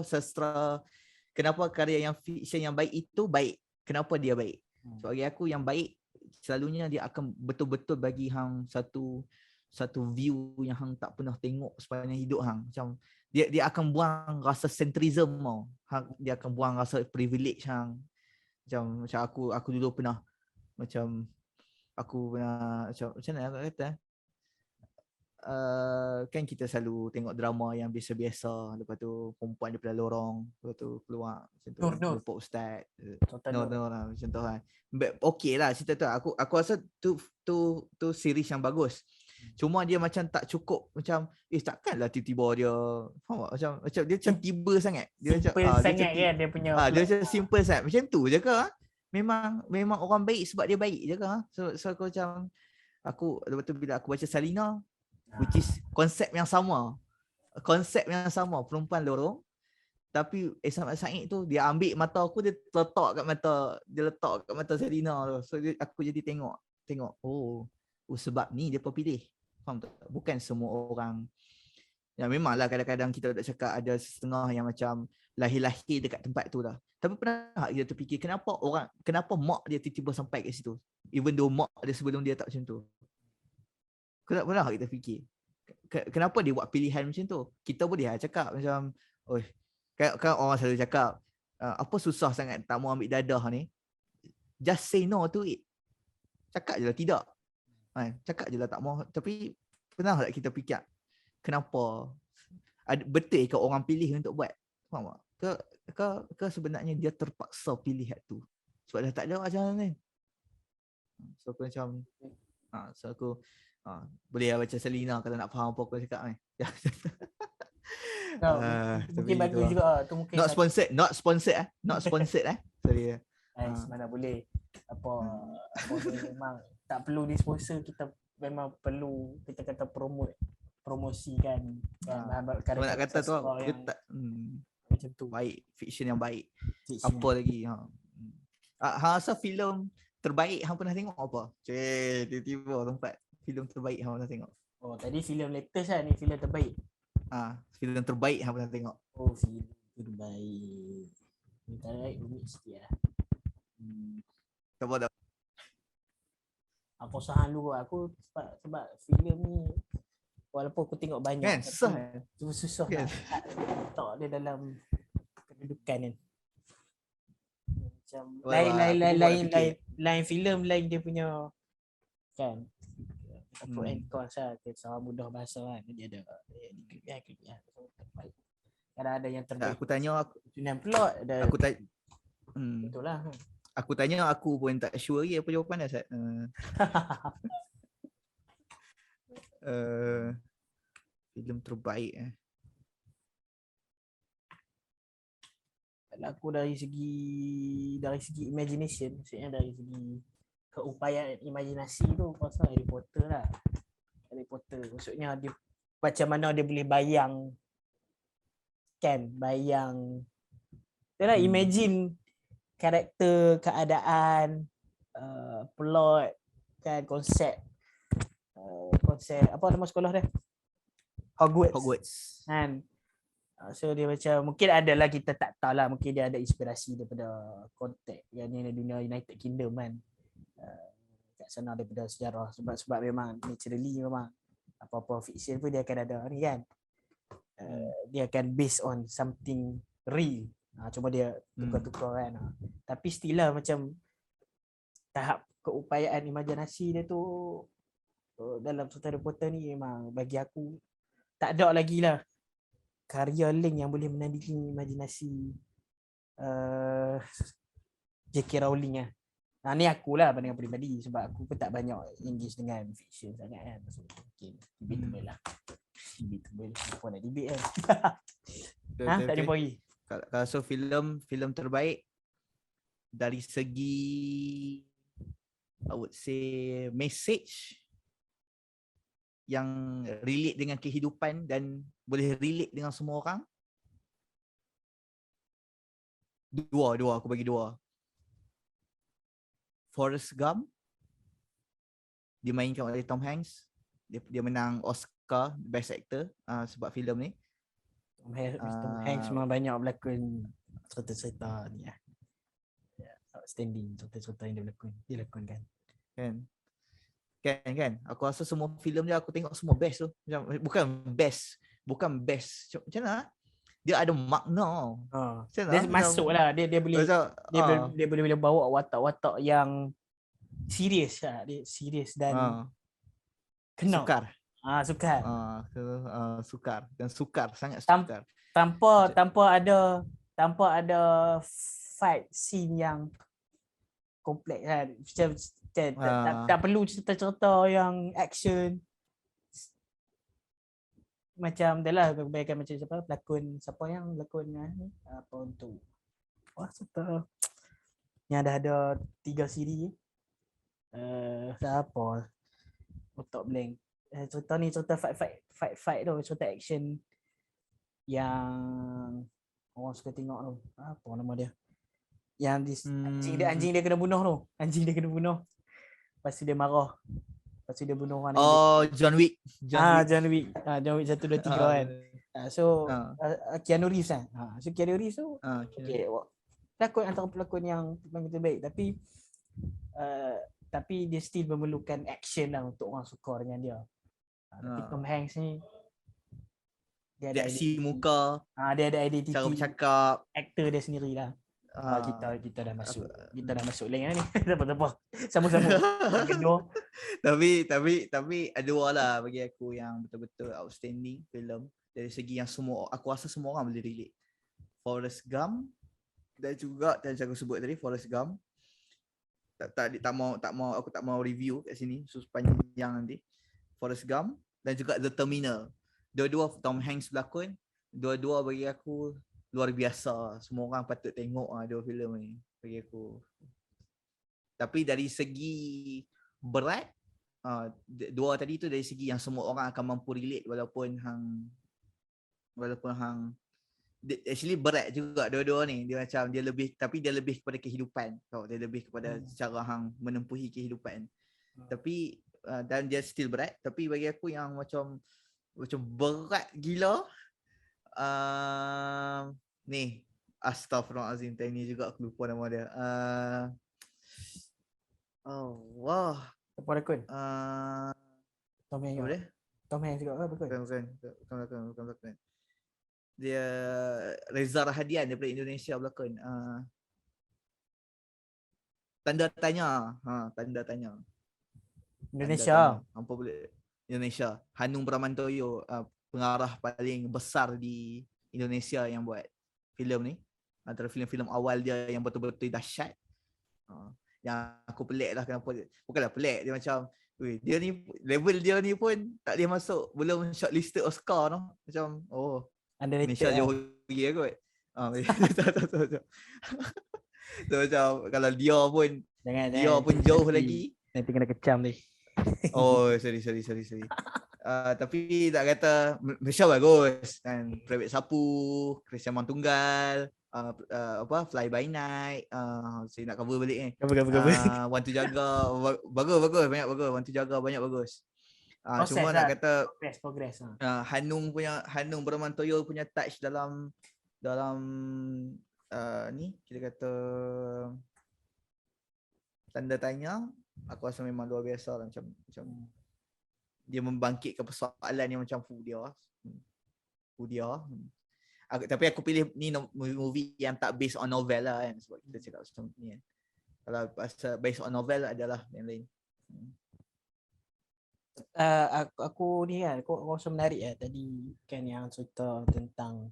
karya yang fiksyen yang baik itu baik. Kenapa dia baik? So, bagi aku yang baik selalunya dia akan betul-betul bagi hang satu view yang hang tak pernah tengok sepanjang hidup hang. Macam dia akan buang rasa centrism mau. Dia akan buang rasa privilege hang. Macam aku dulu pernah macam mana aku kata kan kita selalu tengok drama yang biasa-biasa, lepas tu perempuan daripada lorong, lepas tu keluar macam tu lupa ustaz. No lah macam tu kan. Okey lah cerita tu. Aku rasa tu series yang bagus. Cuma dia macam tak cukup, macam takkanlah tiba-tiba dia faham tak? Macam dia macam tiba sangat. Dia simple macam sangat kan dia punya. Dia macam simple sangat. Macam tu je ke? Memang orang baik sebab dia baik je ke? So aku macam lepas tu bila aku baca Salina, which is konsep yang sama, perempuan lorong, tapi Ehsan Said tu dia ambil mata aku, dia letak kat mata Salina tu. So aku jadi tengok sebab ni dia pilih. Faham tak? Bukan semua orang. Ya memanglah kadang-kadang kita tak cakap ada setengah yang macam lahir-lahir dekat tempat tu lah. Tapi pernah kita terfikir kenapa mak dia tiba-tiba sampai kat situ? Even though mak dia sebelum dia tak macam tu. Pernah kita fikir kenapa dia buat pilihan macam tu? Kita boleh cakap macam kan orang selalu cakap apa susah sangat tak mau ambil dadah ni, just say no to it. Cakap je lah tidak, cakap je lah tak mau. Tapi pernah tak kita fikir kenapa betul ke orang pilih untuk buat? Faham tak? Ke sebenarnya dia terpaksa pilih tu sebab dah tak ada macam mana. So aku macam boleh baca Selina kalau nak faham apa aku cakap ni. Mungkin bagus juga tu, mungkin not sponsored sorry. Mana boleh apa memang tak perlu di sponsor, kita memang perlu kita kata promosikan kan nak kata tu macam tu. Baik, fiction yang baik. Apa lagi rasa filem terbaik hang pernah tengok apa? Tiba-tiba tempat filem terbaik hang pernah tengok. Tadi filem latest kan, ni filem terbaik. Filem terbaik hang pernah tengok. Filem terbaik. Filem terbaik rumit sikit lah. Tak apa dah. Aku usaha dulu aku sebab filem ni walaupun aku tengok banyak kan susah kan? Tak ada dalam kedudukan kan. Macam lain filem lain dia punya kan pro and cons lah. Sama mudah bahasa kan, dia ada kadang ada yang terbaik. Aku tanya Tujuan plot ada. Aku tanya Itulah. Aku tanya aku pun tak sure lagi apa jawapan dia. Filem terbaik Kalau aku dari segi imagination, maksudnya dari segi keupayaan imajinasi tu aku rasa Harry Potter lah. Harry Potter maksudnya dia macam mana dia boleh bayang itulah imagine karakter, keadaan, plot kan, konsep apa nama sekolah dia, Hogwarts. Kan. So dia macam mungkin adalah kita tak tahu lah, mungkin dia ada inspirasi daripada konteks yang ni dunia United Kingdom kan. Kat sana daripada sejarah, sebab memang naturally memang apa-apa fiction pun dia akan ada ni kan. Dia akan based on something real. Cuma dia tukar-tukar kan. Tapi still lah macam tahap keupayaan imajinasi dia tu dalam cerita Harry Potter ni memang bagi aku tak ada lagi lah karya Link yang boleh menandingi imajinasi J.K. Rowling lah. Ni akulah pandangan peribadi sebab aku pun tak banyak engage dengan fiction sangat kan. So, mungkin debatable lah. Debatable. Apa nak debate kan? Tak jumpa lagi. Kalau so filem terbaik dari segi I would say message yang relate dengan kehidupan dan boleh relate dengan semua orang. Dua aku bagi dua. Forrest Gump dimainkan oleh Tom Hanks. Dia menang Oscar Best Actor sebab filem ni. Tom Hanks memang banyak berlakon cerita-cerita ni lah. Outstanding cerita-cerita yang dia lakonkan. Kan aku rasa semua filem dia aku tengok semua best tu. Bukan best macam mana dia ada makna. Dia masuk lah, dia boleh dia boleh bawa watak-watak yang serius lah. Dia serius dan kena sukar dan sangat sukar. Tanpa ada fight scene yang kompleks kan. Tak perlu cerita-cerita yang action. Macam dah lah kebanyakan macam siapa yang lakon apa untuk cerita yang dah ada 3 siri. Siapa otak blank. Cerita ni cerita fight tu, cerita action yang orang suka tengok tu. Apa nama dia? Yang anjing dia kena bunuh tu. Anjing dia kena bunuh. Lepas tu dia marah. Lepas tu dia bunuh orang. John Wick. John Wick 1, 2, 3 kan. So Keanu Reeves kan. So Keanu Reeves tu pelakon antara pelakon yang paling terbaik, tapi dia still memerlukan action lah untuk orang suka dengan dia. Tapi Tom Hanks ni dia ada muka, dia ada identiti, cara bercakap, aktor dia sendirilah. Kita dah masuk link ni. Apa sama-sama kedua. tapi ada dua lah bagi aku yang betul-betul outstanding filem dari segi yang semua aku rasa semua orang boleh relate. Forrest Gump dan juga aku sebut tadi Forrest Gump. Aku tak mau review kat sini sepanjang nanti. Forrest Gump dan juga The Terminal. Dua-dua Tom Hanks berlakon. Dua-dua bagi aku luar biasa. Semua orang patut tengok dua filem ni bagi aku. Tapi dari segi berat, dua tadi tu dari segi yang semua orang akan mampu relate walaupun hang actually berat juga dua-dua ni. Dia macam dia lebih kepada kehidupan. Dia lebih kepada cara hang menempuhi kehidupan. Tapi dan dia still berat, tapi bagi aku yang macam berat gila ni Astaghfirullahalazim, ni juga aku lupa nama dia. Apa lakon? Tom Hanks juga berlakon. Bukan. Dia Reza Rahadian daripada Indonesia berlakon. Tanda tanya. Indonesia. Apa boleh? Indonesia. Hanung Bramantyo, pengarah paling besar di Indonesia yang buat filem ni. Antara filem-filem awal dia yang betul-betul dahsyat. Yang aku pelik lah kenapa, bukanlah pelik, dia macam dia ni level dia ni pun tak boleh masuk, belum shortlisted Oscar tu. Macam Underrated Nisha lah. Johori kot. So macam kalau dia pun jauh lagi. Nanti kena kecam ni. Sorry. Tapi tak kata Malaysia bagus kan, Private Sapu, Christian Mantunggal, Fly by Night, saya nak cover balik ni. Cover. Want to Jaga, bagus, banyak bagus. Want to Jaga banyak bagus. Cuma nak kata progress. Hanung Bramantyo punya touch dalam ni kita kata tanda tanya, aku rasa memang luar biasa lah, macam dia membangkitkan persoalan yang macam Fudia. Tapi aku pilih ni movie yang tak based on novel lah kan, sebab kita cakap macam ni kan. Kalau based on novel adalah yang lain. Aku ni kan, aku rasa menarik tadi kan yang cerita tentang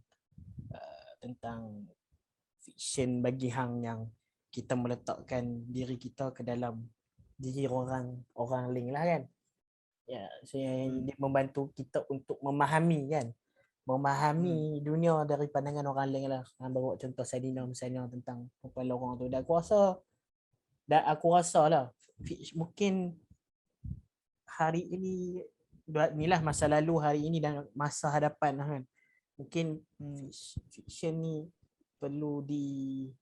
fiction bagi hang yang kita meletakkan diri kita ke dalam diri orang lain lah kan. Ya, so dia membantu kita untuk memahami memahami dunia dari pandangan orang lain lah. Hang bawa contoh Sadina misalnya tentang kepala orang tu. Dan aku rasa lah mungkin hari ini inilah masa lalu, hari ini dan masa hadapan lah kan. Mungkin fiction ni perlu dikuat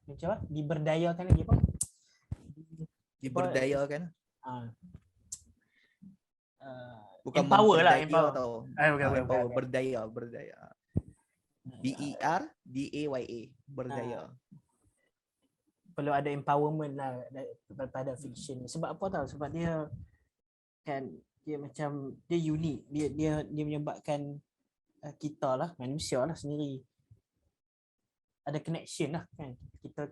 macam apa? Diberdayakan lagi apa? Diberdayakan. Bukan empower lah, empower. Bukan. Berdaya. BERDAYA, berdaya. Perlu ada empowerment lah pada fiction. Sebab apa tahu? Sebab dia kan dia macam dia unik. Dia menyebabkan kita lah, manusia lah sendiri ada connection lah kan. Kita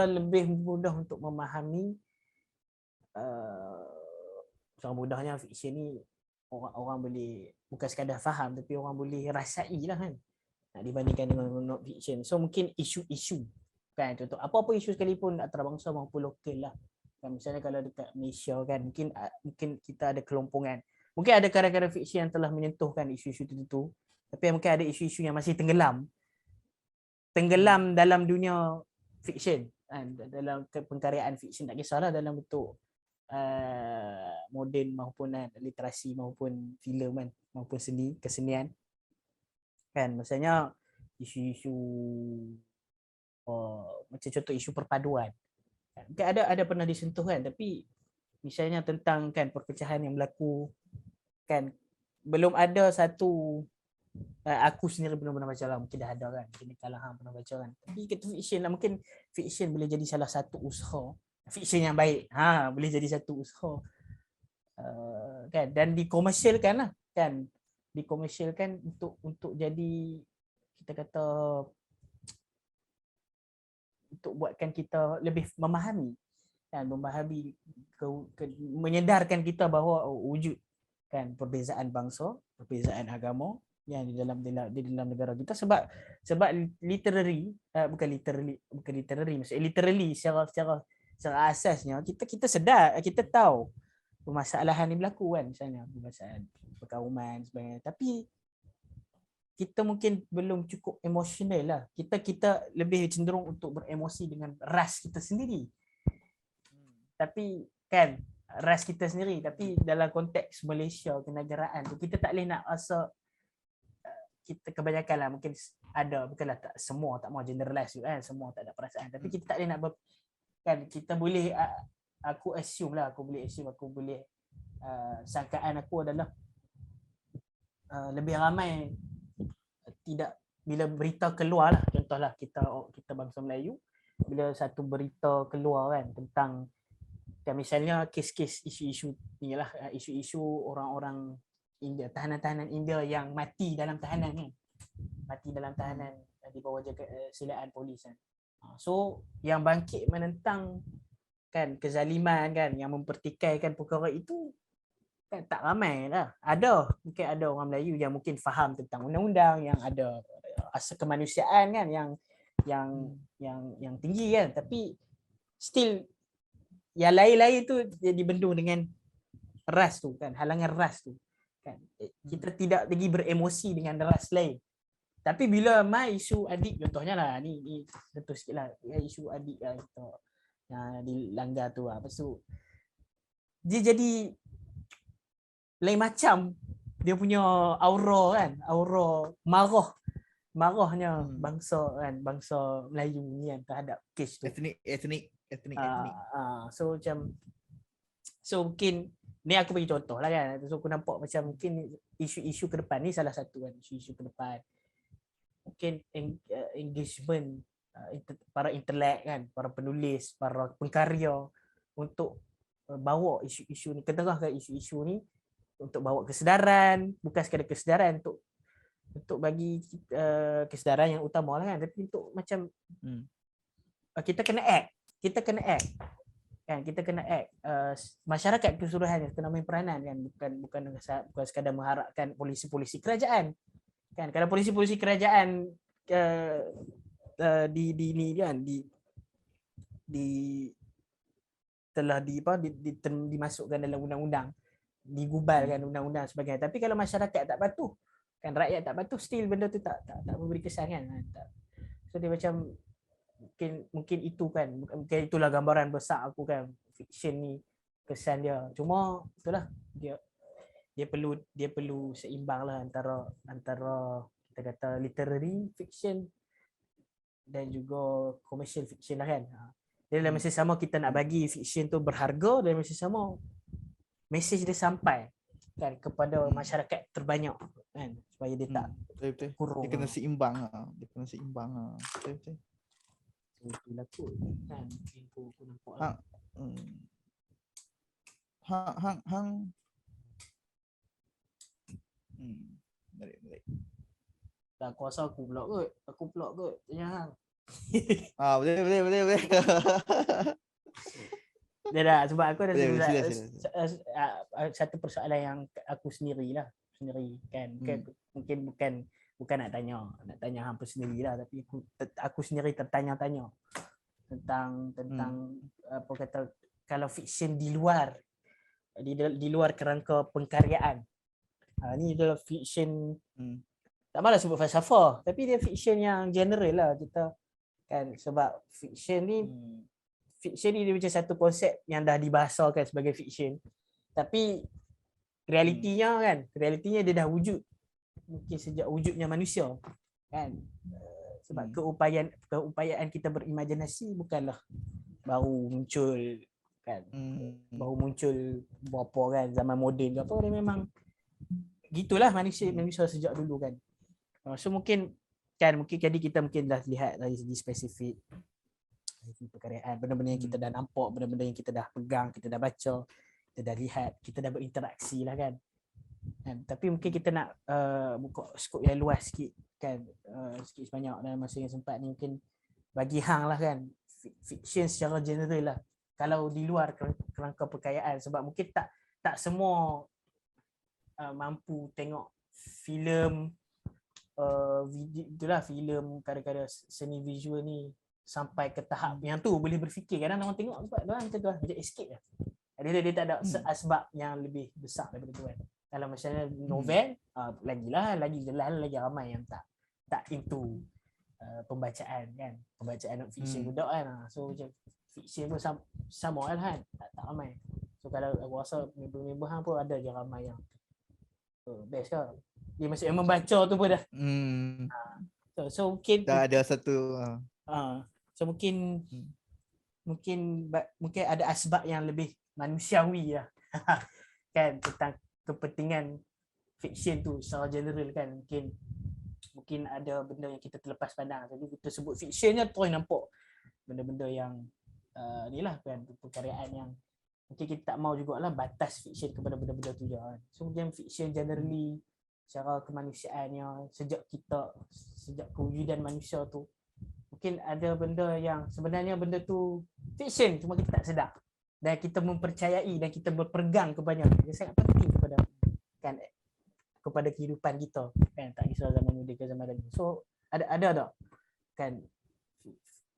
lebih mudah untuk memahami secara mudahnya fiction ni orang boleh bukan sekadar faham, tapi orang boleh rasai lah kan, nak dibandingkan dengan non fiction. So mungkin isu-isu kan, contoh apa-apa isu sekalipun antarabangsa maupun lokal lah kan. Misalnya kalau dekat Malaysia kan, mungkin kita ada kelompongan, mungkin ada kadang-kadang fiction yang telah menyentuhkan isu-isu tertentu, tapi mungkin ada isu-isu yang masih tenggelam dalam dunia fiction kan, dalam pengkaryaan fiction, tak kisahlah dalam bentuk moden maupun literasi maupun filem kan, maupun kesenian kan. Maksudnya isu-isu macam contoh isu perpaduan kan, ada pernah disentuh kan, tapi misalnya tentang kan perpecahan yang berlaku kan, belum ada satu aku sendiri belum pernah baca lah, mungkin dah ada kan, mungkin kalau hang pernah baca kan, tapi kata fiction lah, mungkin fiction boleh jadi salah satu usaha fiction yang baik, boleh jadi satu usaha kan, dan dikomersialkan lah kan, dikomersialkan untuk jadi kita kata untuk buatkan kita lebih memahami kan, menyedarkan kita bahawa wujud kan perbezaan bangsa, perbezaan agama yang di dalam negara kita, sebab literally maksudnya literally secara asasnya kita sedar, kita tahu permasalahan ni berlaku kan, misalnya permasalahan perkauman sebagainya, tapi kita mungkin belum cukup emosional lah. Kita lebih cenderung untuk beremosi dengan ras kita sendiri. Tapi kan ras kita sendiri, tapi dalam konteks Malaysia, kenegaraan tu, kita tak boleh nak rasa kita kebanyakan lah, mungkin ada, bukanlah tak semua, tak mau generalize kan, semua tak ada perasaan, tapi kita tak boleh nak kan, kita boleh aku boleh sangkaan aku adalah lebih ramai tidak, bila berita keluar lah, contohlah kita bangsa Melayu, bila satu berita keluar kan tentang kan, misalnya kes-kes isu-isu ni lah, isu-isu orang-orang India, tahanan-tahanan India yang mati dalam tahanan kan, di bawah silaan polis kan. So yang bangkit menentang kan kezaliman kan, yang mempertikaikan perkara itu kan tak ramai lah. Mungkin ada orang Melayu yang mungkin faham tentang undang-undang, yang ada asas kemanusiaan kan, yang yang tinggi kan, tapi still yang lain-lain tu dia dibendung dengan ras tu kan, halangan ras tu kan. Kita tidak lagi beremosi dengan ras lain. Tapi bila mai isu adik, contohnya lah ni betul sikit lah, isu adik lah kita dilanggar tu lah. Lepas tu dia jadi lain macam dia punya aura kan, aura marahnya bangsa Melayu ni kan terhadap kes tu. Etnik. So macam, so mungkin ni aku bagi contoh lah kan. So aku nampak macam mungkin isu-isu ke depan ni salah satu kan, isu-isu ke depan mungkin engagement para intelek kan, para penulis, para pengkarya untuk bawa isu-isu ni, ketengahkan isu-isu ni untuk bawa kesedaran, bukan sekadar kesedaran untuk bagi kesedaran yang utama lah kan, tapi untuk macam kita kena act kan, kita kena act, masyarakat keseluruhan kena main peranan kan, bukan sekadar mengharapkan polisi-polisi kerajaan kan. Kalau polisi-polisi kerajaan telah dimasukkan dalam undang-undang, digubalkan undang-undang sebagainya, tapi kalau masyarakat tak patuh kan, rakyat tak patuh, still benda tu tak memberi kesan kan. So dia macam mungkin itu kan, mungkin itulah gambaran besar aku kan, fiction ni kesan dia. Cuma itulah dia perlu seimbang lah antara kita kata literary fiction dan juga commercial fiction lah kan. Jadi dalam masa sama kita nak bagi fiction tu berharga, dalam masa sama message dia sampai kan kepada masyarakat terbanyak kan, supaya dia tak betul. kurung. Dia kena seimbang lah. Betul. Itulah kot kan, aku nampak lah. Hang Baik. Tak kuasa aku pula kot. Tanya hang. Boleh. Dah sebab aku ada Sila. satu persoalan yang aku sendiri kan. Mungkin bukan nak tanya hang sendiri lah, tapi aku sendiri tertanya-tanya tentang apa kata, kalau fiction di luar kerangka pengkaryaan. Ni adalah fiction, tak malah sebut falsafah, tapi dia fiction yang general lah kita kan, sebab fiction ni dia macam satu konsep yang dah dibahasakan sebagai fiction, tapi realitinya dia dah wujud mungkin sejak wujudnya manusia kan. Sebab keupayaan kita berimajinasi bukanlah baru muncul kan, baru muncul berapa kan zaman moden ke apa, dia memang gitulah manusia sejak dulu kan. So mungkin jadi kita mungkin dah lihat dari segi spesifik perkaryaan, benda-benda yang kita dah nampak, benda-benda yang kita dah pegang, kita dah baca, kita dah lihat, kita dah berinteraksi lah kan. Tapi mungkin kita nak buka skop yang luas sikit kan, sikit sebanyak dalam masa yang sempat ni, mungkin bagi hang lah kan, fiction secara general lah, kalau di luar kerangka perkayaan, sebab mungkin tak semua mampu tengok filem itulah, filem kadang-kadang seni visual ni sampai ke tahap yang tu boleh berfikir. Kadang orang tengok sebab dia macam tu lah, macam escape lah. Dia tak ada asbab yang lebih besar daripada tu kan. Kalau misalnya novel, lagi jelas, lagi ramai yang tak into pembacaan kan, pembacaan non-fiction budak kan. So macam fiction pun sama lah kan, tak ramai. So kalau aku rasa member-member hang pun ada je ramai yang best lah. Dia maksud yang membaca tu pun dah. So mungkin dah ada satu so mungkin ada asbab yang lebih manusiawi lah kan, tentang kepentingan fiction tu secara general kan. Mungkin ada benda yang kita terlepas pandang, jadi kita sebut fictionnya terus nampak benda-benda yang ni lah kan, perkaryaan yang mungkin kita tak mau jugalah batas fiction kepada benda-benda tu je kan. So mungkin fiction generally secara kemanusiaannya, sejak kewujudan manusia tu, mungkin ada benda yang sebenarnya benda tu fiction, cuma kita tak sedar, dan kita mempercayai dan kita berpegang kepadanya. Dia sangat penting kepada kehidupan kita kan, tak kisah zaman muda ke zaman dahulu. So ada tak kan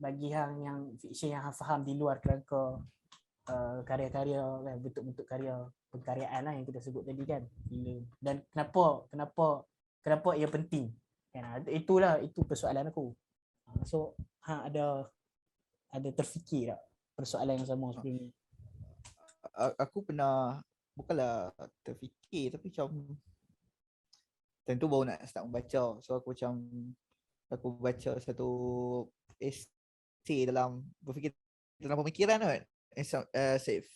bagi hang yang fiction yang hang faham di luar kerangka karya-karya kan, bentuk-bentuk karya pengkaryaan lah yang kita sebut tadi kan. Dan kenapa ia penting kan, itu persoalan aku. So hang ada terfikir tak persoalan yang sama sebelum ni? Aku pernah, bukanlah terfikir, tapi macam tentu baru nak start membaca. So aku baca satu essay dalam berfikir dalam pemikiran kot. Syed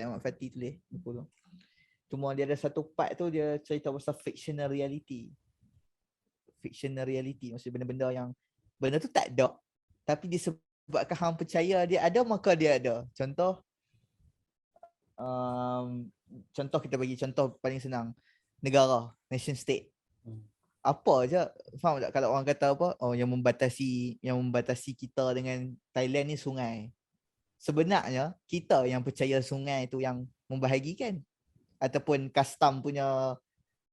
Ahmad Fathy tulis buku tu. Cuma dia ada satu part tu dia cerita pasal fictional reality. Fictional reality maksudnya benda-benda yang benda tu tak ada, tapi disebabkan hang percaya dia ada, maka dia ada. Contoh kita bagi contoh paling senang, negara, nation state. Apa aja, faham tak kalau orang kata apa, oh yang membatasi kita dengan Thailand ni sungai. Sebenarnya kita yang percaya sungai tu yang membahagikan, ataupun custom punya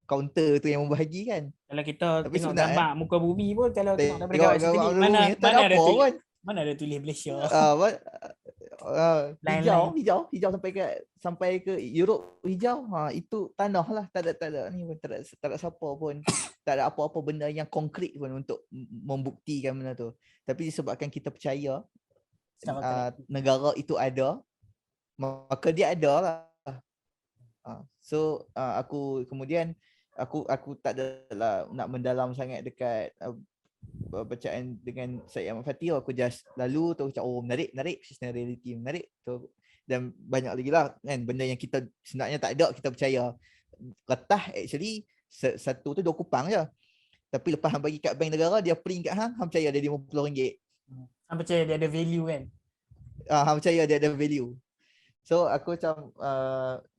counter tu yang membahagikan. Kalau kita Tapi tengok sebenarnya gambar muka bumi pun, kalau tengok daripada tengok gambar sendiri, gambar bumi tak ada apa pun. mana ada tulis Malaysia. Hijau sampai ke Europe hijau. Itu tanah lah, tak ada ni pun, tak ada siapa pun, tak ada apa-apa benda yang konkret pun untuk membuktikan benda tu. Tapi disebabkan kita percaya negara itu ada, maka dia ada lah. So aku kemudian aku tak adalah nak mendalam sangat dekat bacaan dengan Syed Ahmad Fathy. Aku just lalu tu macam menarik fictional reality menarik tu, dan banyak lagi lah kan benda yang kita sebenarnya tak ada kita percaya. Kertas actually satu tu 2 kupang je, tapi lepas hang bagi kat bank negara, dia print kat hang percaya dia RM50. Hang percaya dia ada value kan. Hang percaya dia ada value. So aku macam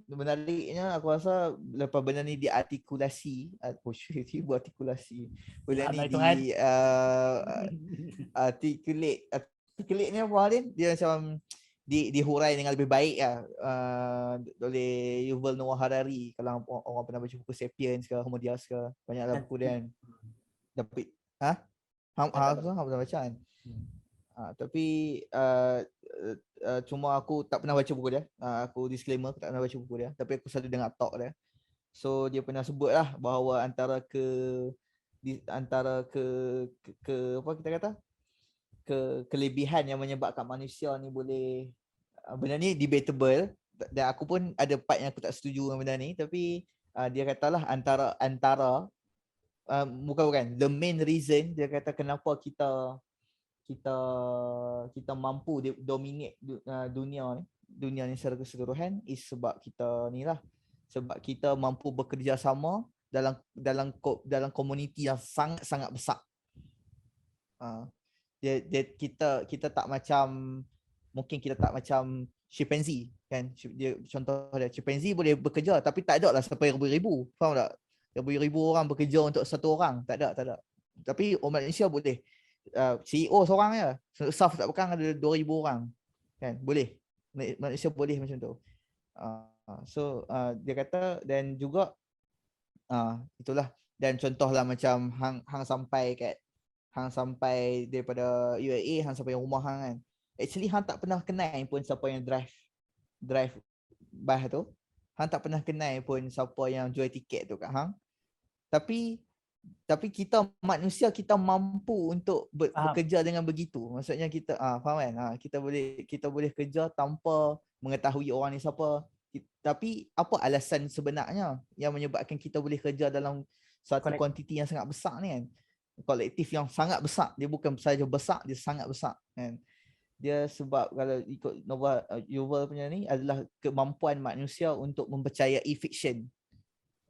menariknya, aku rasa lepas benda ni diartikulasi, artikulasi benda ni articulate ni apa Halin, dia macam dihurai dengan lebih baik lah oleh Yuval Noah Harari. Kalau orang pernah baca buku Sapiens ke Homo Deus ke, banyaklah buku dia kan. Tapi hang pernah baca kan? Tapi cuma aku tak pernah baca buku dia. Aku disclaimer, aku tak pernah baca buku dia, tapi aku selalu dengar talk dia. So dia pernah sebut lah bahawa antara apa kita kata, kelebihan yang menyebabkan manusia ni boleh, benda ni debatable, dan aku pun ada part yang aku tak setuju dengan benda ni, tapi dia katalah antara bukan the main reason, dia kata kenapa kita mampu dominate dunia ni secara keseluruhan is sebab kita ni lah, sebab kita mampu bekerjasama dalam komuniti yang sangat besar. Kita tak macam, mungkin kita tak macam chimpanzee kan. Dia contoh dia, chimpanzee boleh bekerja tapi tak ada lah sampai ribu-ribu, faham tak? Ribu-ribu orang bekerja untuk satu orang, tak ada. Tapi orang Malaysia boleh, CEO seorang je, staff tak bekang ada 2,000 orang kan, boleh. Malaysia boleh macam tu. So dia kata, dan juga itulah, dan contohlah macam hang sampai daripada UAE, hang sampai rumah hang kan, actually hang tak pernah kenal pun siapa yang drive bus tu, hang tak pernah kenal pun siapa yang jual tiket tu kat hang, tapi kita manusia, kita mampu untuk bekerja dengan begitu. Maksudnya kita faham kan? Kita boleh kerja tanpa mengetahui orang ni siapa. Tapi apa alasan sebenarnya yang menyebabkan kita boleh kerja dalam satu kuantiti yang sangat besar ni kan? Kolektif yang sangat besar. Dia bukan sahaja besar, dia sangat besar kan? Dia sebab kalau ikut Yuval punya ni adalah kemampuan manusia untuk mempercayai fiction,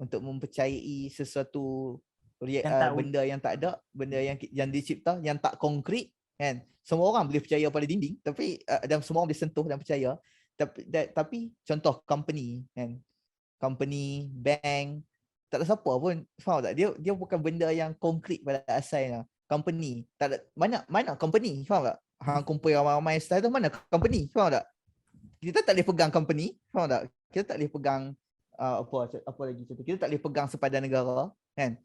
untuk mempercayai sesuatu benda yang tak ada, benda yang dicipta, yang tak konkret kan. Semua orang boleh percaya pada dinding, tapi dan semua orang boleh sentuh dan percaya, tapi contoh company kan, company, bank, tak ada siapa pun, faham tak, dia bukan benda yang konkret pada asalnya. Company tak ada, mana company, faham tak? Hang kumpul ramai-ramai style tu, mana company, faham tak? Kita tak boleh pegang company, faham tak? Kita tak boleh pegang apa lagi contoh, kita tak boleh pegang sepadan negara kan.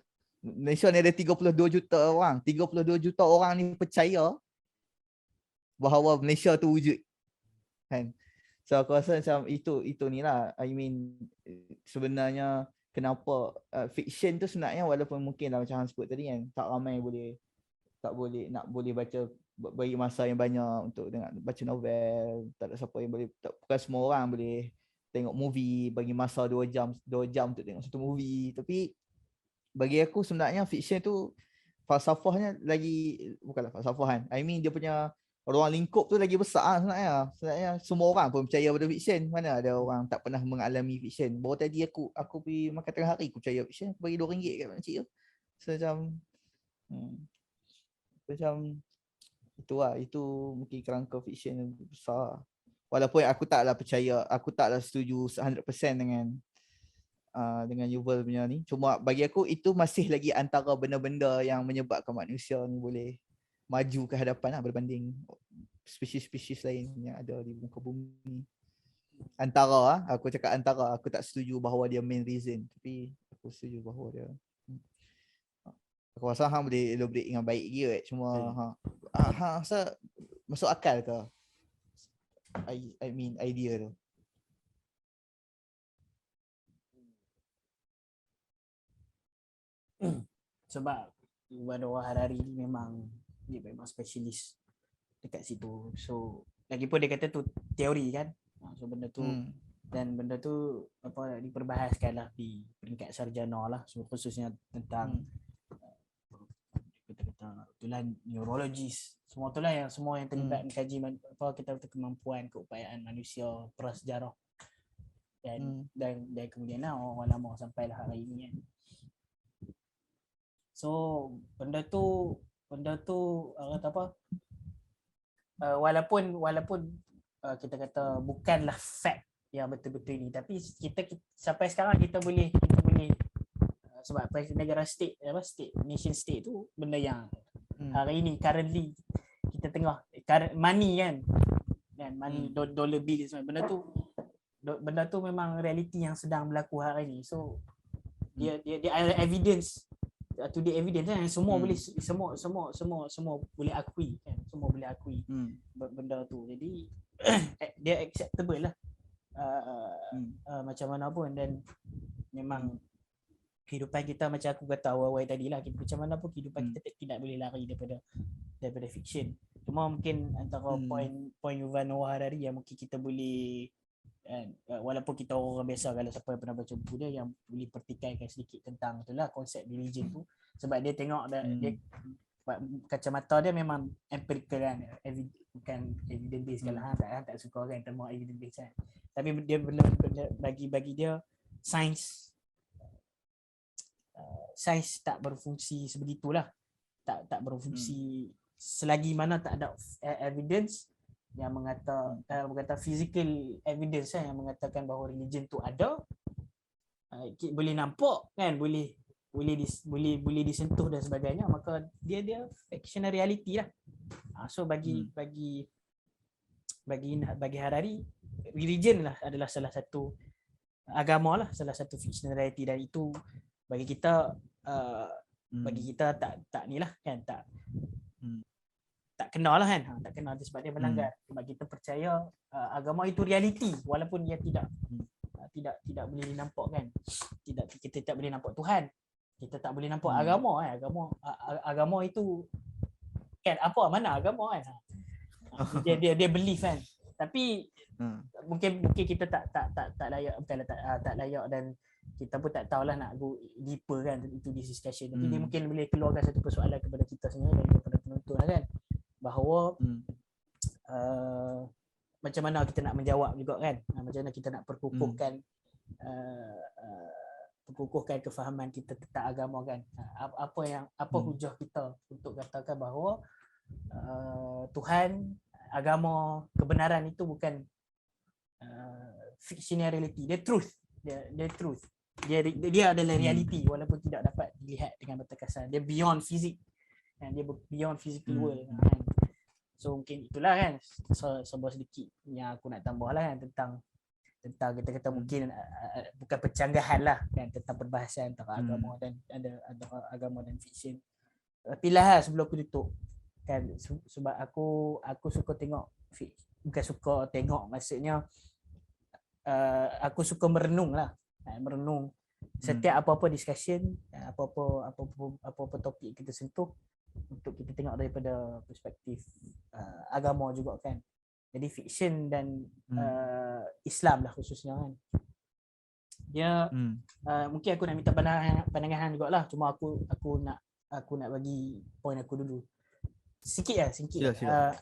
Malaysia ni ada 32 juta orang. 32 juta orang ni percaya bahawa Malaysia tu wujud kan. So aku rasa macam itu ni lah, I mean sebenarnya kenapa fiction tu sebenarnya walaupun mungkin lah macam Hans sebut tadi kan, tak ramai boleh baca, bagi masa yang banyak untuk baca novel, tak ada siapa yang boleh, bukan semua orang boleh tengok movie, bagi masa 2 jam untuk tengok satu movie. Tapi bagi aku sebenarnya fiction tu falsafahnya bukanlah falsafah kan, I mean dia punya ruang lingkup tu lagi besar sebenarnya semua orang pun percaya pada fiction. Mana ada orang tak pernah mengalami fiction. Baru tadi aku pergi makan tengah hari, aku percaya fiction, aku bagi RM2 kat makcik tu. So macam itu mungkin kerangka fiction yang besar. Walaupun aku taklah setuju 100% dengan Yuval punya ni. Cuma bagi aku itu masih lagi antara benda-benda yang menyebabkan manusia ni boleh maju ke hadapan lah, berbanding spesies-spesies lain yang ada di muka bumi. Aku cakap antara, aku tak setuju bahawa dia main reason, tapi aku setuju bahawa dia, aku rasa hang boleh elaborate dengan baik dia cuma rasa masuk akal ke I mean idea tu. Sebab Yuval Noah Harari ni memang spesialis dekat situ. So lagipun dia kata tu teori kan. So benda tu dan benda tu diperbahaskan lah di peringkat sarjana lah, so, khususnya tentang itulah neurologis, semua yang terlibat mengkaji kemampuan keupayaan manusia prasejarah dan kemudian orang lama sampailah hari ini kan. So benda tu kata apa, walaupun kita kata bukanlah fact yang betul-betul ini, tapi kita sampai sekarang kita boleh sebab negara nation state tu benda yang hari ini currently kita tengah money kan money, dollar bill semua benda tu memang realiti yang sedang berlaku hari ini. So dia ada evidence, to the evidence kan, semua boleh semua boleh akui kan, semua boleh akui benda tu. Jadi dia acceptable lah macam mana pun. Dan memang kehidupan kita macam aku kata awal-awal tadi lah, macam mana pun kehidupan kita tidak boleh lari daripada fiction. Cuma mungkin antara point Yuval Noah Harari yang mungkin kita boleh walaupun kita orang biasa, kalau siapa yang pernah baca buku dia, yang boleh pertikaikan sedikit tentang itulah konsep religion tu. Sebab dia tengok dia kacamata dia memang empirical kan, bukan evidence based kan. Tak suka kan terma evidence based kan. Tapi dia benar-benar bagi dia sains tak berfungsi sebegitulah. Tak berfungsi selagi mana tak ada evidence yang mengata physical evidence yang mengatakan bahawa religion tu ada, boleh nampak kan, boleh disentuh dan sebagainya, maka dia fictional reality lah. So bagi Harari, religion lah adalah salah satu agama lah, salah satu fictional reality. Dan itu bagi kita tak nilah kan, tak kenal lah kan, tak kenal sebab dia melanggar. Sebab kita percaya agama itu realiti, walaupun dia tidak boleh dinampak kan. Kita tak boleh nampak Tuhan, kita tak boleh nampak agama kan. Agama itu kan apa, mana agama kan, dia belief kan. Tapi mungkin kita tak layak, bukanlah tak layak, dan kita pun tak tahulah nak go deeper kan into this discussion. Tapi dia mungkin boleh keluarkan satu persoalan kepada kita sendiri dan kepada penonton lah kan, bahawa macam mana kita nak menjawab juga kan, macam mana kita nak perkukuhkan kefahaman kita tentang agama kan. Apa hujah kita untuk katakan bahawa Tuhan, agama, kebenaran itu bukan fictional reality, dia truth. Dia adalah reality walaupun tidak dapat dilihat dengan mata kasar. Dia beyond fizik kan, dia beyond physical world kan. So mungkin itulah kan sebuah sedikit yang aku nak tambah lah kan, tentang kita kata mungkin bukan pencanggahan lah kan, tentang perbahasan antara agama dan ada agama dan fiction. Tapi lah sebelum aku tutup, kan sebab aku suka tengok bukan suka tengok, maksudnya aku suka merenung lah, merenung setiap apa-apa discussion, apa-apa topik kita sentuh, untuk kita tengok daripada perspektif agama juga kan. Jadi fiction dan Islam lah khususnya kan. Dia mungkin aku nak minta pandangan juga lah, cuma aku nak bagi point aku dulu sikit lah.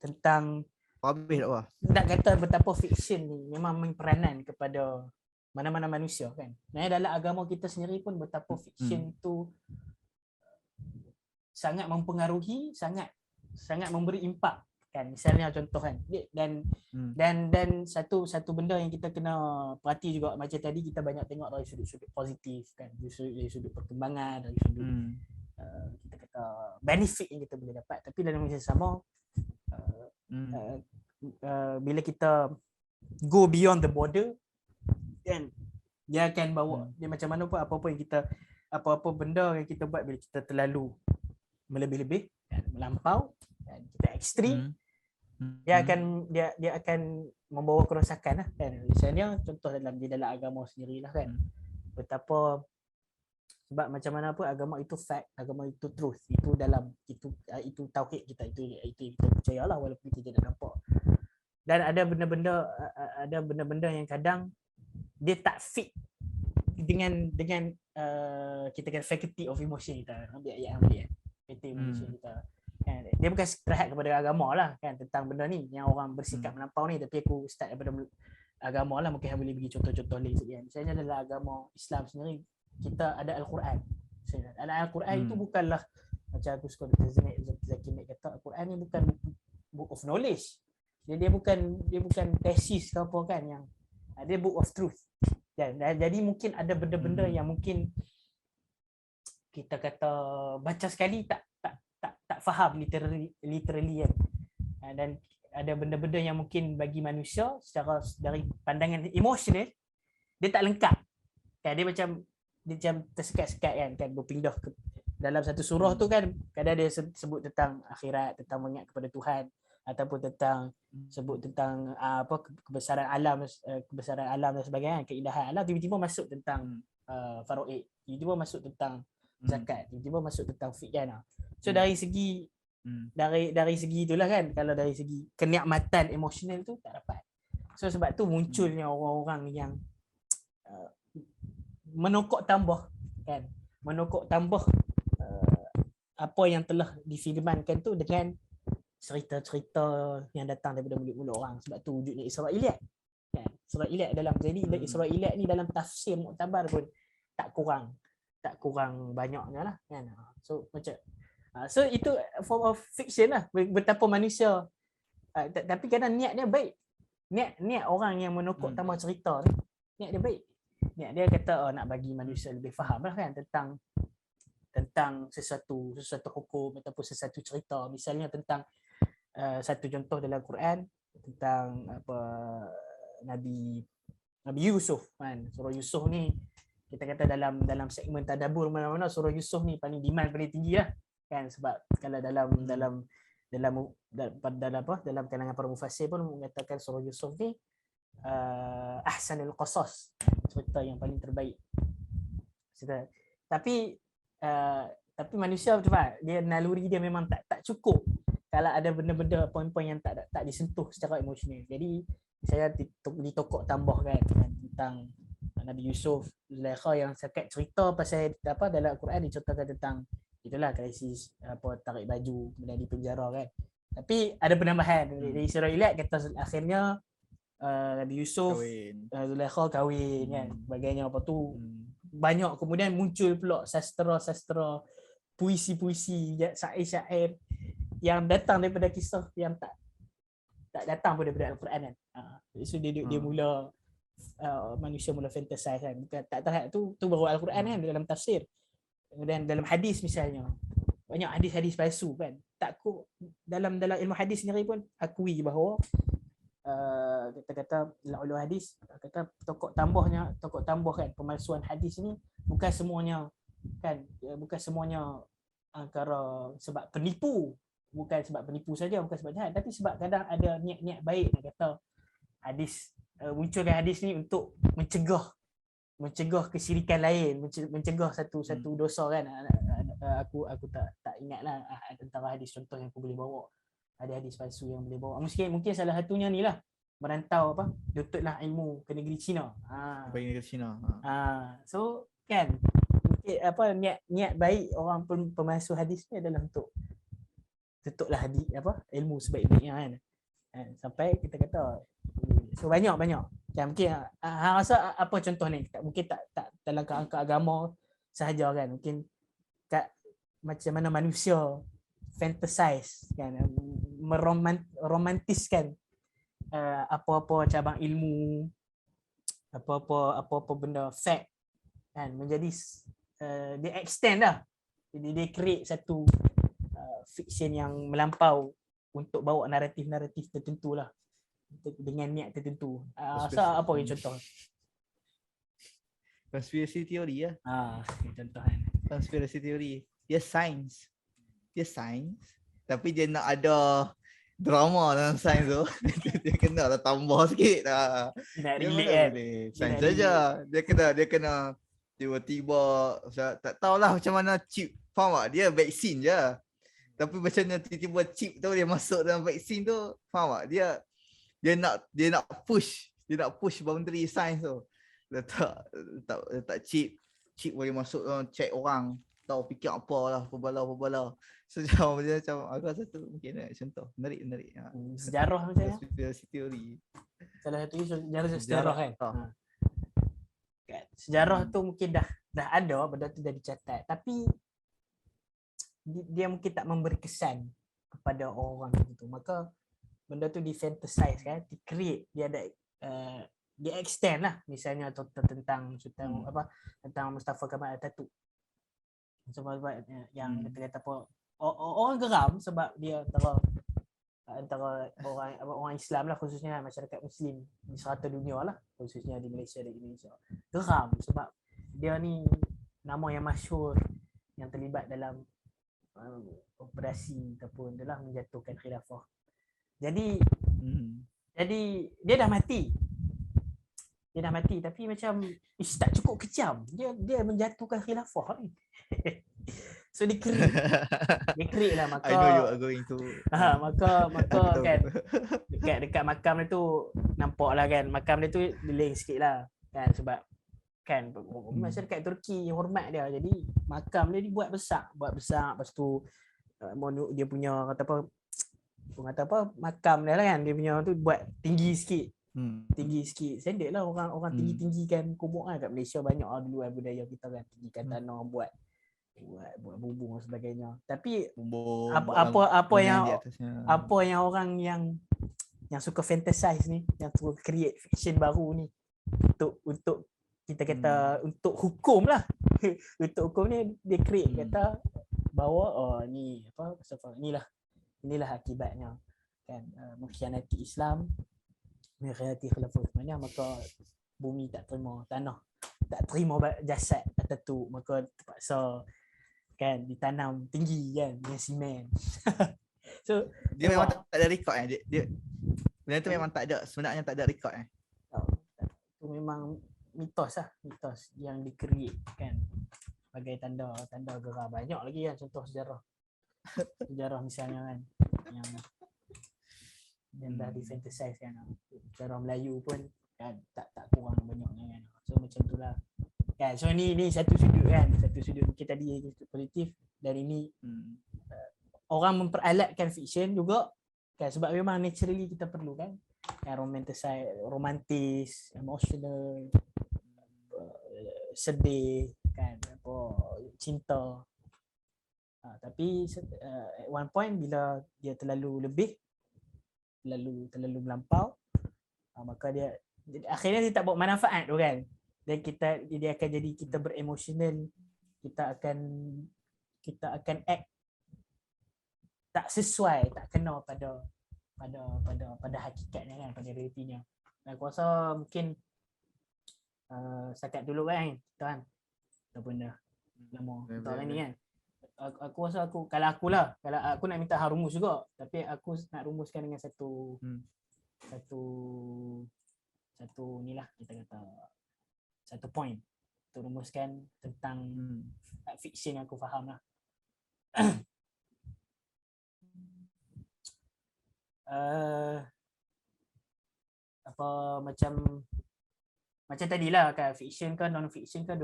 Tentang Habis tak apa? nak kata betapa fiction ni memang memperanan kepada mana-mana manusia kan. Dalam agama kita sendiri pun betapa fiction tu sangat mempengaruhi, sangat memberi impak kan. Misalnya contoh kan, dan satu benda yang kita kena perhati juga, macam tadi kita banyak tengok dari sudut-sudut positif kan, dari sudut perkembangan, dari sudut kita kata benefit yang kita boleh dapat. Tapi dalam masa sama bila kita go beyond the border kan, dia akan bawa dia macam mana pun, apa-apa benda yang kita buat bila kita terlalu melebih-lebih kan, melampau kan, kita ekstrim, dia akan membawa kerosakan lah kan. Misalnya contoh di dalam agama sendirilah kan, betapa, sebab macam mana pun agama itu fact, agama itu truth, itu tauhid kita, itu kita percayalah walaupun kita tidak nampak. Dan ada benda-benda yang kadang dia tak fit dengan kita kata faculty of emotion kita, ambil ayat faculty of emotion kita kan. Dia bukan terhad kepada agama lah kan, tentang benda ni yang orang bersikap melampau ni, tapi aku start daripada agama lah, mungkin boleh bagi contoh-contoh lain sikit kan. Misalnya dalam agama Islam sendiri kita ada Al-Quran. Al-Quran itu bukanlah macam aku suka Zaki Mek kata, Al-Quran ni bukan book of knowledge. Dia bukan tesis ke apa kan, yang dia book of truth. Jadi mungkin ada benda-benda yang mungkin kita kata baca sekali tak faham literally kan. Dan ada benda-benda yang mungkin bagi manusia secara dari pandangan emosional dia tak lengkap. Kan dia macam tersekat-sekat kan berpindah ke dalam satu surah tu kan, kadang dia sebut tentang akhirat, tentang mengingat kepada Tuhan, ataupun tentang sebut tentang kebesaran alam dan sebagainya, keindahan alam, tiba-tiba masuk tentang faraid, tiba-tiba masuk tentang zakat, tiba-tiba masuk tentang fiqh kan. So dari segi itulah kan, kalau dari segi kenikmatan emosional tu tak dapat. So sebab tu munculnya orang-orang yang menokok tambah apa yang telah difirmankan tu dengan cerita-cerita yang datang daripada mulut-mulut orang. Sebab tu wujudnya Israiliyat kan. Israiliyat Israiliyat ni dalam tafsir Mu'tabar pun tak kurang banyaknya lah kan. So macam itu form of fiction lah, betapa manusia tapi kadang niat dia baik, niat orang yang menokok tambah cerita ni, niat dia baik, niat dia kata nak bagi manusia lebih faham lah kan tentang sesuatu hukum ataupun sesuatu cerita. Misalnya tentang satu contoh dalam Quran tentang Nabi Yusuf kan. Surah Yusuf ni kita kata dalam segmen tadabbur mana-mana, surah Yusuf ni paling demand paling tinggi lah kan. Sebab kalau dalam kalangan para mufassir pun mengatakan surah Yusuf ni ahsanul qasas, cerita yang paling terbaik. Tapi manusia cepat, dia naluri dia memang tak cukup kalau ada benda-benda poin-poin yang tak disentuh secara emosional. Jadi saya ditokok tambah kan tentang Nabi Yusuf, Zulaikha yang sekat cerita pasal dalam Al-Quran diceritakan tentang itulah krisis tarik baju kemudian di penjara kan. Tapi ada penambahan dari Israiliyat kata akhirnya Nabi Yusuf Zulaikha kahwin kan, sebagainya apa tu. Banyak kemudian muncul pula sastra-sastra, puisi-puisi, syair-syair yang datang daripada kisah yang tak datang pun daripada Al-Quran kan. So dia mula manusia mula fantasize kan. Bukan tak terhad tu baru Al-Quran kan dalam tafsir. Kemudian dalam hadis misalnya, banyak hadis-hadis palsu kan. Dalam ilmu hadis sendiri pun akui bahawa kita kata ulama hadis kata tokok tambah kan, pemalsuan hadis ni bukan semuanya antara sebab penipu bukan sebab penipu saja, bukan sebab jahat, tapi sebab kadang ada niat-niat baik nak kata hadis, munculkan hadis ni untuk mencegah kesyirikan lain, mencegah satu dosa kan. Aku tak ingatlah antara hadis contoh yang aku boleh bawa. Ada hadis palsu yang boleh bawa. Mungkin salah satunya ni lah, merantau tuntutlah ilmu ke negeri China. Bagi negara China. So kan niat baik orang pemasuk hadis ni adalah untuk tuntutlah hadis ilmu sebaik-baiknya kan. Sampai kita kata so banyak kan mungkin hang rasa apa contoh ni, mungkin tak dalam kerangka agama sahaja kan, mungkin kat macam mana manusia fantasize kan, romantiskan apa-apa cabang ilmu, apa-apa benda fact kan, menjadi dia extend dah, dia create satu fiction yang melampau untuk bawa naratif tertentu lah dengan niat tertentu. Asal apa yang contoh? Conspiracy theory lah. Contoh kan. Conspiracy theory. Dia science. Tapi dia nak ada drama dalam science tu. Dia kena tambah sikit lah. Nak relate kan. Science saja. Dia kena tiba-tiba tak tahulah macam mana chip. Faham tak? Dia vaksin je. Tapi macam mana tiba-tiba chip tu dia masuk dalam vaksin tu. Faham tak? Dia nak push boundary science tu. Letak chip boleh masuk check orang, tahu fikir apa bala. So macam aku rasa tu mungkin contoh menarik. Sejarah macam ya. Conspiracy theory. Salah satu sejarah kan. Sejarah tu mungkin dah ada, benda tu dah dicatat, tapi dia mungkin tak memberi kesan kepada orang itu. Maka benda tu di-fantasize kan, di-create, dia ada dia extend lah, misalnya tentang Mustafa Kemal Atatürk. Sebab yang kata apa, orang geram sebab dia antara orang Islam lah, khususnya masyarakat Muslim di serata dunia lah, khususnya di Malaysia dan Indonesia, geram sebab dia ni nama yang masyhur yang terlibat dalam operasi ataupun adalah menjatuhkan khilafah. Jadi dia dah mati tapi macam tak cukup kejam, dia menjatuhkan khilafah ni. So dia create lah, maka I know you are going to maka kan dekat makam dia tu nampak lah kan, makam dia tu deling sikit lah kan, sebab kan masyarakat Turki hormat dia, jadi makam dia dibuat besar, lepas tu dia punya kata apa makam dia lah kan, dia punya tu buat tinggi sikit. Standard lah orang tinggi kan kubur kan. Kat Malaysia banyak lah dulu budaya kita kan, tinggikan tanah, buat bubung dan sebagainya. Tapi apa yang orang yang suka fantasize ni, yang suka create fiction baru ni untuk kita kata untuk hukum lah. Untuk hukum ni dia create kata bahawa inilah akibatnya kan, mengkhianati Islam, mengkhianati khilafah Uthmaniyah, maka bumi tak terima, tanah tak terima jasad Atatürk, maka terpaksa kan ditanam tinggi kan dengan simen. So dia memang tak ada rekod dia benda tu memang sebenarnya tak ada rekod itu memang mitos yang di-create kan, sebagai tanda gerar. Banyak lagi kan contoh sejarah misalnya kan yang dah di-fantasize kan. Sejarah Melayu pun kan tak kurang banyaknya kan. So macam itulah kan. So ni satu sudut kita tadi positif, dan ini orang memperalatkan fiction juga kan, sebab memang naturally kita perlu kan romantis, emotional, sedih kan, apa cinta. Tapi at one point bila dia terlalu melampau, maka dia akhirnya dia tak bawa manfaat tu kan, dan dia akan jadi kita beremosional, kita akan act tak sesuai, tak kena pada hakikatnya kan, pada realitinya. Aku rasa mungkin setakat dulu kan kita kan ataupun dah lama kita orang ni kan aku rasa kalau aku nak minta hang rumus juga, tapi aku nak rumuskan dengan satu ni lah, kita kata satu point untuk rumuskan tentang fiction yang aku faham lah. Apa macam tadilah kan, fiction kan non fiction kan,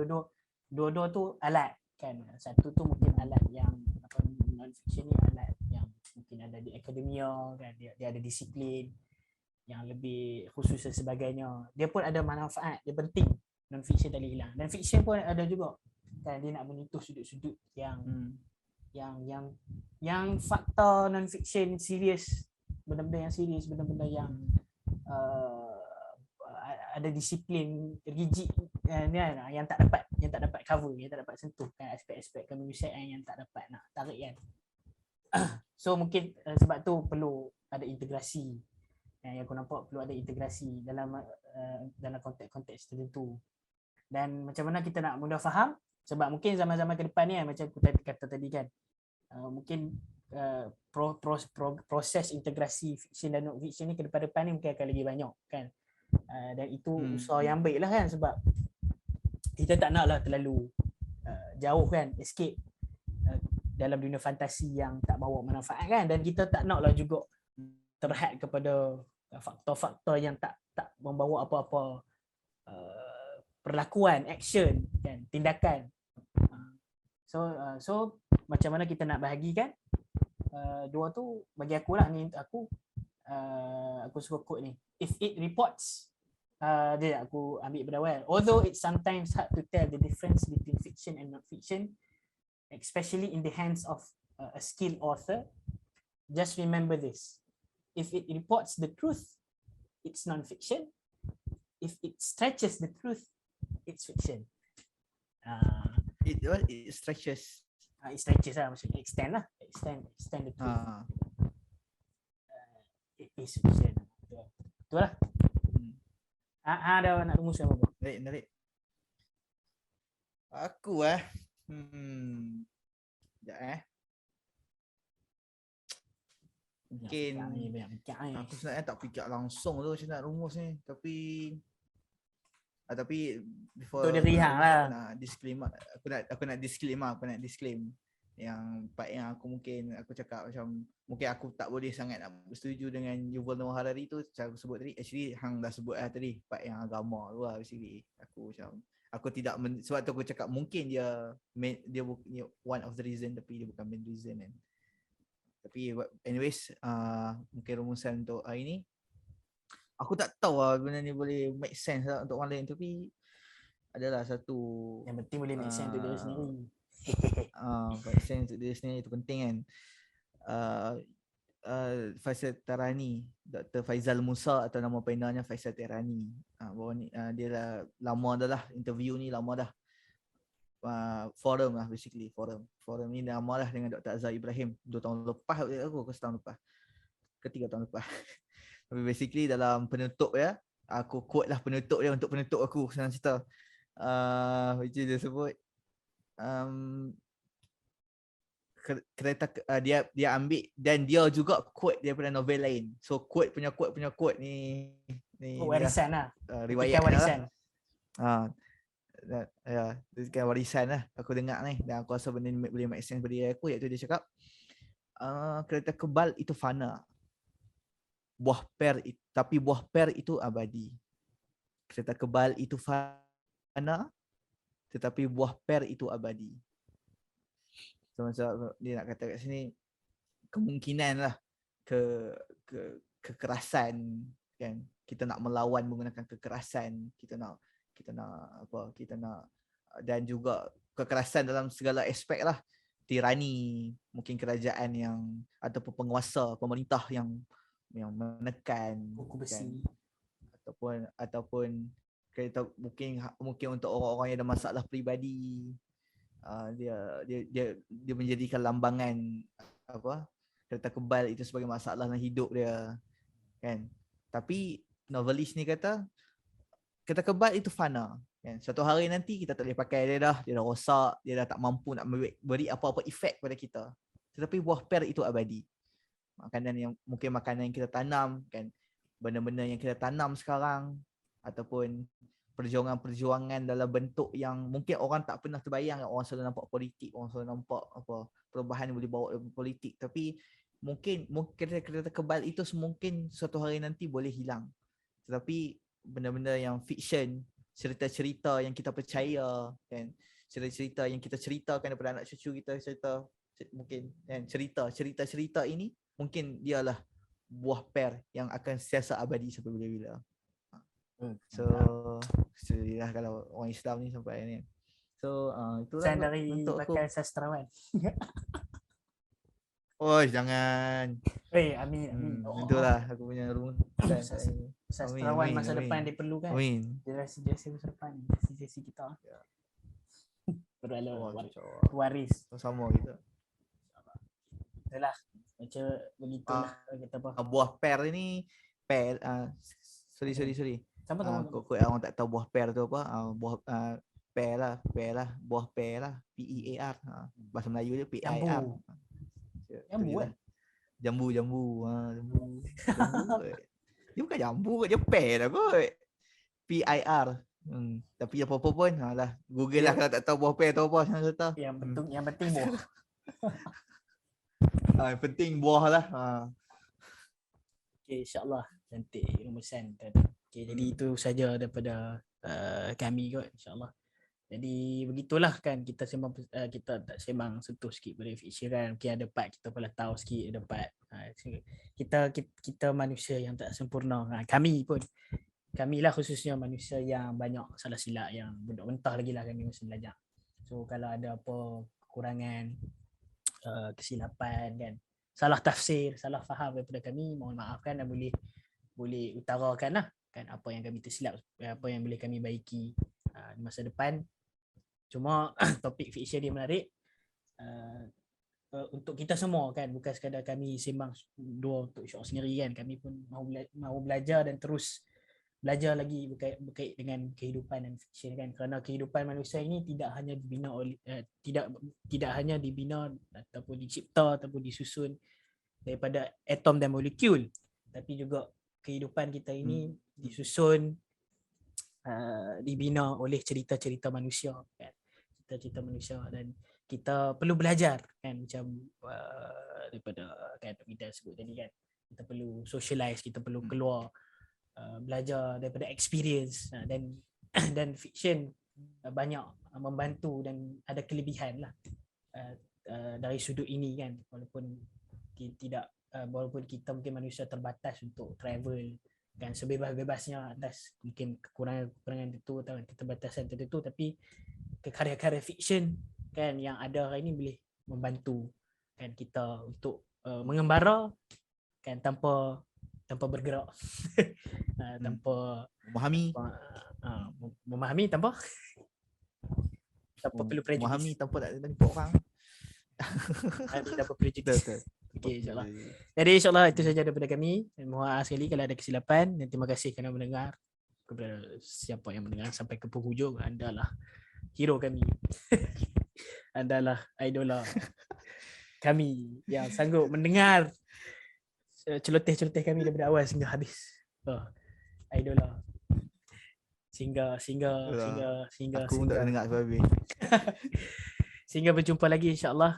dua-dua tu alat kan. Satu tu mungkin alat yang apa, non fiction ni alat yang mungkin ada di akademia kan, dia ada disiplin yang lebih khusus dan sebagainya. Dia pun ada manfaat, dia penting. Non fiction tak boleh hilang. Dan fiction pun ada juga kan, dia nak menyentuh sudut-sudut yang fakta non fiction serius, benda-benda yang serius, benda-benda yang ada disiplin rigid yang tak dapat cover, yang tak dapat sentuh kan, aspek-aspek kemanusiaan yang tak dapat nak tarik kan. So mungkin sebab tu perlu ada integrasi. Yang aku nampak perlu ada integrasi dalam konteks-konteks tertentu. Dan macam mana kita nak mudah faham, sebab mungkin zaman-zaman ke depan ni macam aku kata tadi kan, mungkin proses integrasi fiction dan non fiction ni ke depan ni mungkin akan lebih banyak kan. Dan itu usaha yang baik lah kan, sebab kita tak nak lah terlalu jauh kan, escape dalam dunia fantasi yang tak bawa manfaat kan, dan kita tak nak lah juga terhad kepada faktor-faktor yang tak membawa apa-apa perlakuan, action kan, tindakan. So macam mana kita nak bahagikan dua tu, bagi aku lah ni, aku suka quote ni. If it reports, aku ambil berdawal. Although it's sometimes hard to tell the difference between fiction and non-fiction, especially in the hands of a skilled author, just remember this. If it reports the truth, it's non-fiction. If it stretches the truth, it's fiction. It stretches. It stretches lah, maksudnya extend lah. Extend the truth. It is fiction. Betul lah. Ada nak rumus apa? Narik. Aku sekejap mungkin aku sebenarnya tak fikir langsung tu macam nak rumus ni, tapi before tu dia lah. Aku nak disclaim yang part yang aku cakap macam mungkin aku tak boleh sangat nak bersetuju dengan Yuval Noah Harari tu, macam aku sebut tadi. Actually hang dah sebut tadi part yang agama tu lah. Basically aku tidak sebab tu aku cakap mungkin dia one of the reason, tapi dia bukan main reason kan. Tapi anyways, mungkin rumusan untuk hari ni, aku tak tahu lah benda ni boleh make sense lah untuk orang lain, tapi adalah satu yang penting boleh make sense untuk diri sendiri. Make sense untuk diri sendiri itu penting kan. Faisal Terani, Dr. Faizal Musa atau nama panjangnya Faisal Terani. Dia dah lama dah lah, interview ni lama dah. Forum lah basically, forum ni lama lah dengan Dr. Azhar Ibrahim 2 tahun lepas aku setahun lepas ke 3 tahun lepas. Tapi basically dalam penutup ya, aku quote lah penutup dia untuk penutup aku senang cerita. Which is dia sebut kereta dia ambil dan dia juga quote daripada novel lain. So quote ni warisan lah. Riwayat warisan. Ya, dia warisan lah aku dengar ni, dan aku rasa benda ni boleh make sense bagi aku, iaitu dia cakap kereta kebal itu fana, tapi buah per itu abadi. Kereta kebal itu fana, tetapi buah per itu abadi. So macam dia nak kata kat sini, kemungkinan lah kekerasan kan, kita nak melawan menggunakan kekerasan, kita nak dan juga kekerasan dalam segala aspek lah, tirani, mungkin kerajaan yang ataupun penguasa, pemerintah yang menekan kan, ataupun kita mungkin untuk orang-orang yang ada masalah peribadi, dia menjadikan lambangan kereta kebal itu sebagai masalah dalam hidup dia kan. Tapi novelis ni kata kereta kebal itu fana. Kan? Suatu hari nanti kita tak boleh pakai dia dah rosak, dia dah tak mampu nak beri apa-apa efek pada kita. Tetapi buah per itu abadi. Makanan yang kita tanam kan, benda-benda yang kita tanam sekarang ataupun perjuangan-perjuangan dalam bentuk yang mungkin orang tak pernah terbayang. Orang selalu nampak politik, orang selalu nampak apa perubahan boleh bawa dalam politik, tapi mungkin kereta kebal itu mungkin suatu hari nanti boleh hilang. Tetapi benda-benda yang fiction, cerita-cerita yang kita percaya kan, cerita-cerita yang kita ceritakan daripada anak cucu kita, mungkin kan, cerita-cerita ini mungkin dialah buah per yang akan sentiasa abadi sampai bila-bila. So lah kalau orang Islam ni sampai ni. So itulah Pesan dari untuk aku. bakal sastrawan. Oh jangan. Amin. Itulah aku punya rumah. Sastrawan masa depan diperlukan. Amin. Generasi masa depan, generasi kita. Perlu waris. Sama kita. Itulah macam begitulah kita apa. Buah per ni sorry. Sama. Orang tak tahu buah per tu apa. Buah per lah, buah per lah, PEAR. Bahasa Melayu dia PIR. Jambu. Jambu. Dia bukan jambu kot, dia per lah kot. PIR. Tapi apa-apa pun lah. Google lah kalau tak tahu buah per tu apa. Yang penting buah. Yang penting buah lah. Okay, insyaAllah nanti rumusan. Okay, jadi itu saja daripada kami kot, insyaAllah. Jadi begitulah kan, kita tak sembang sentuh sikit pada fiksyen kan. Mungkin ada part kita pula tahu sikit, ada part kita manusia yang tak sempurna. Kami lah khususnya manusia yang banyak salah silap, yang mentah lagi lah kami masa belajar. So kalau ada apa kekurangan, kesilapan kan, salah tafsir, salah faham daripada kami, mohon maafkan dan boleh utarakan lah kan apa yang kami tersilap, apa yang boleh kami baiki di masa depan. Cuma topik fiksyen dia menarik untuk kita semua kan, bukan sekadar kami sembang dua untuk syok sendiri kan. Kami pun mahu belajar dan terus belajar lagi berkait dengan kehidupan dan fiksyen kan, kerana kehidupan manusia ini tidak hanya dibina oleh tidak hanya dibina ataupun dicipta ataupun disusun daripada atom dan molekul, tapi juga kehidupan kita ini disusun, dibina oleh cerita-cerita manusia kan, cerita-cerita manusia, dan kita perlu belajar kan, macam daripada kan Mida sebut tadi kan, kita perlu socialize, kita perlu keluar, belajar daripada experience, dan fiksyen banyak membantu dan ada kelebihan lah dari sudut ini kan, walaupun kita mungkin manusia terbatas untuk travel kan sebebas-bebasnya atas mungkin kekurangan itu atau keterbatasan tertentu, tapi karya-karya fiksyen kan yang ada hari ini boleh membantu kan kita untuk mengembara kan tanpa bergerak. Tanpa memahami tanpa perlu prejudis. Memahami tanpa tak nampak orang. Tanpa prejudis. Okey, insyaAllah. Jadi insyaAllah itu saja daripada kami. Mohon maaf sekali kalau ada kesilapan, dan terima kasih kerana mendengar. Kepada siapa yang mendengar sampai ke penghujung, anda lah hero kami. Anda lah idola kami yang sanggup mendengar celoteh-celoteh kami daripada awal sehingga habis. Idola. Sehingga aku tak dengar sebab habis. Sehingga berjumpa lagi insya-Allah.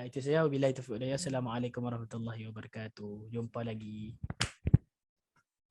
Itu saja, wabillahi taufiq wal hidayah. Assalamualaikum warahmatullahi wabarakatuh. Jumpa lagi.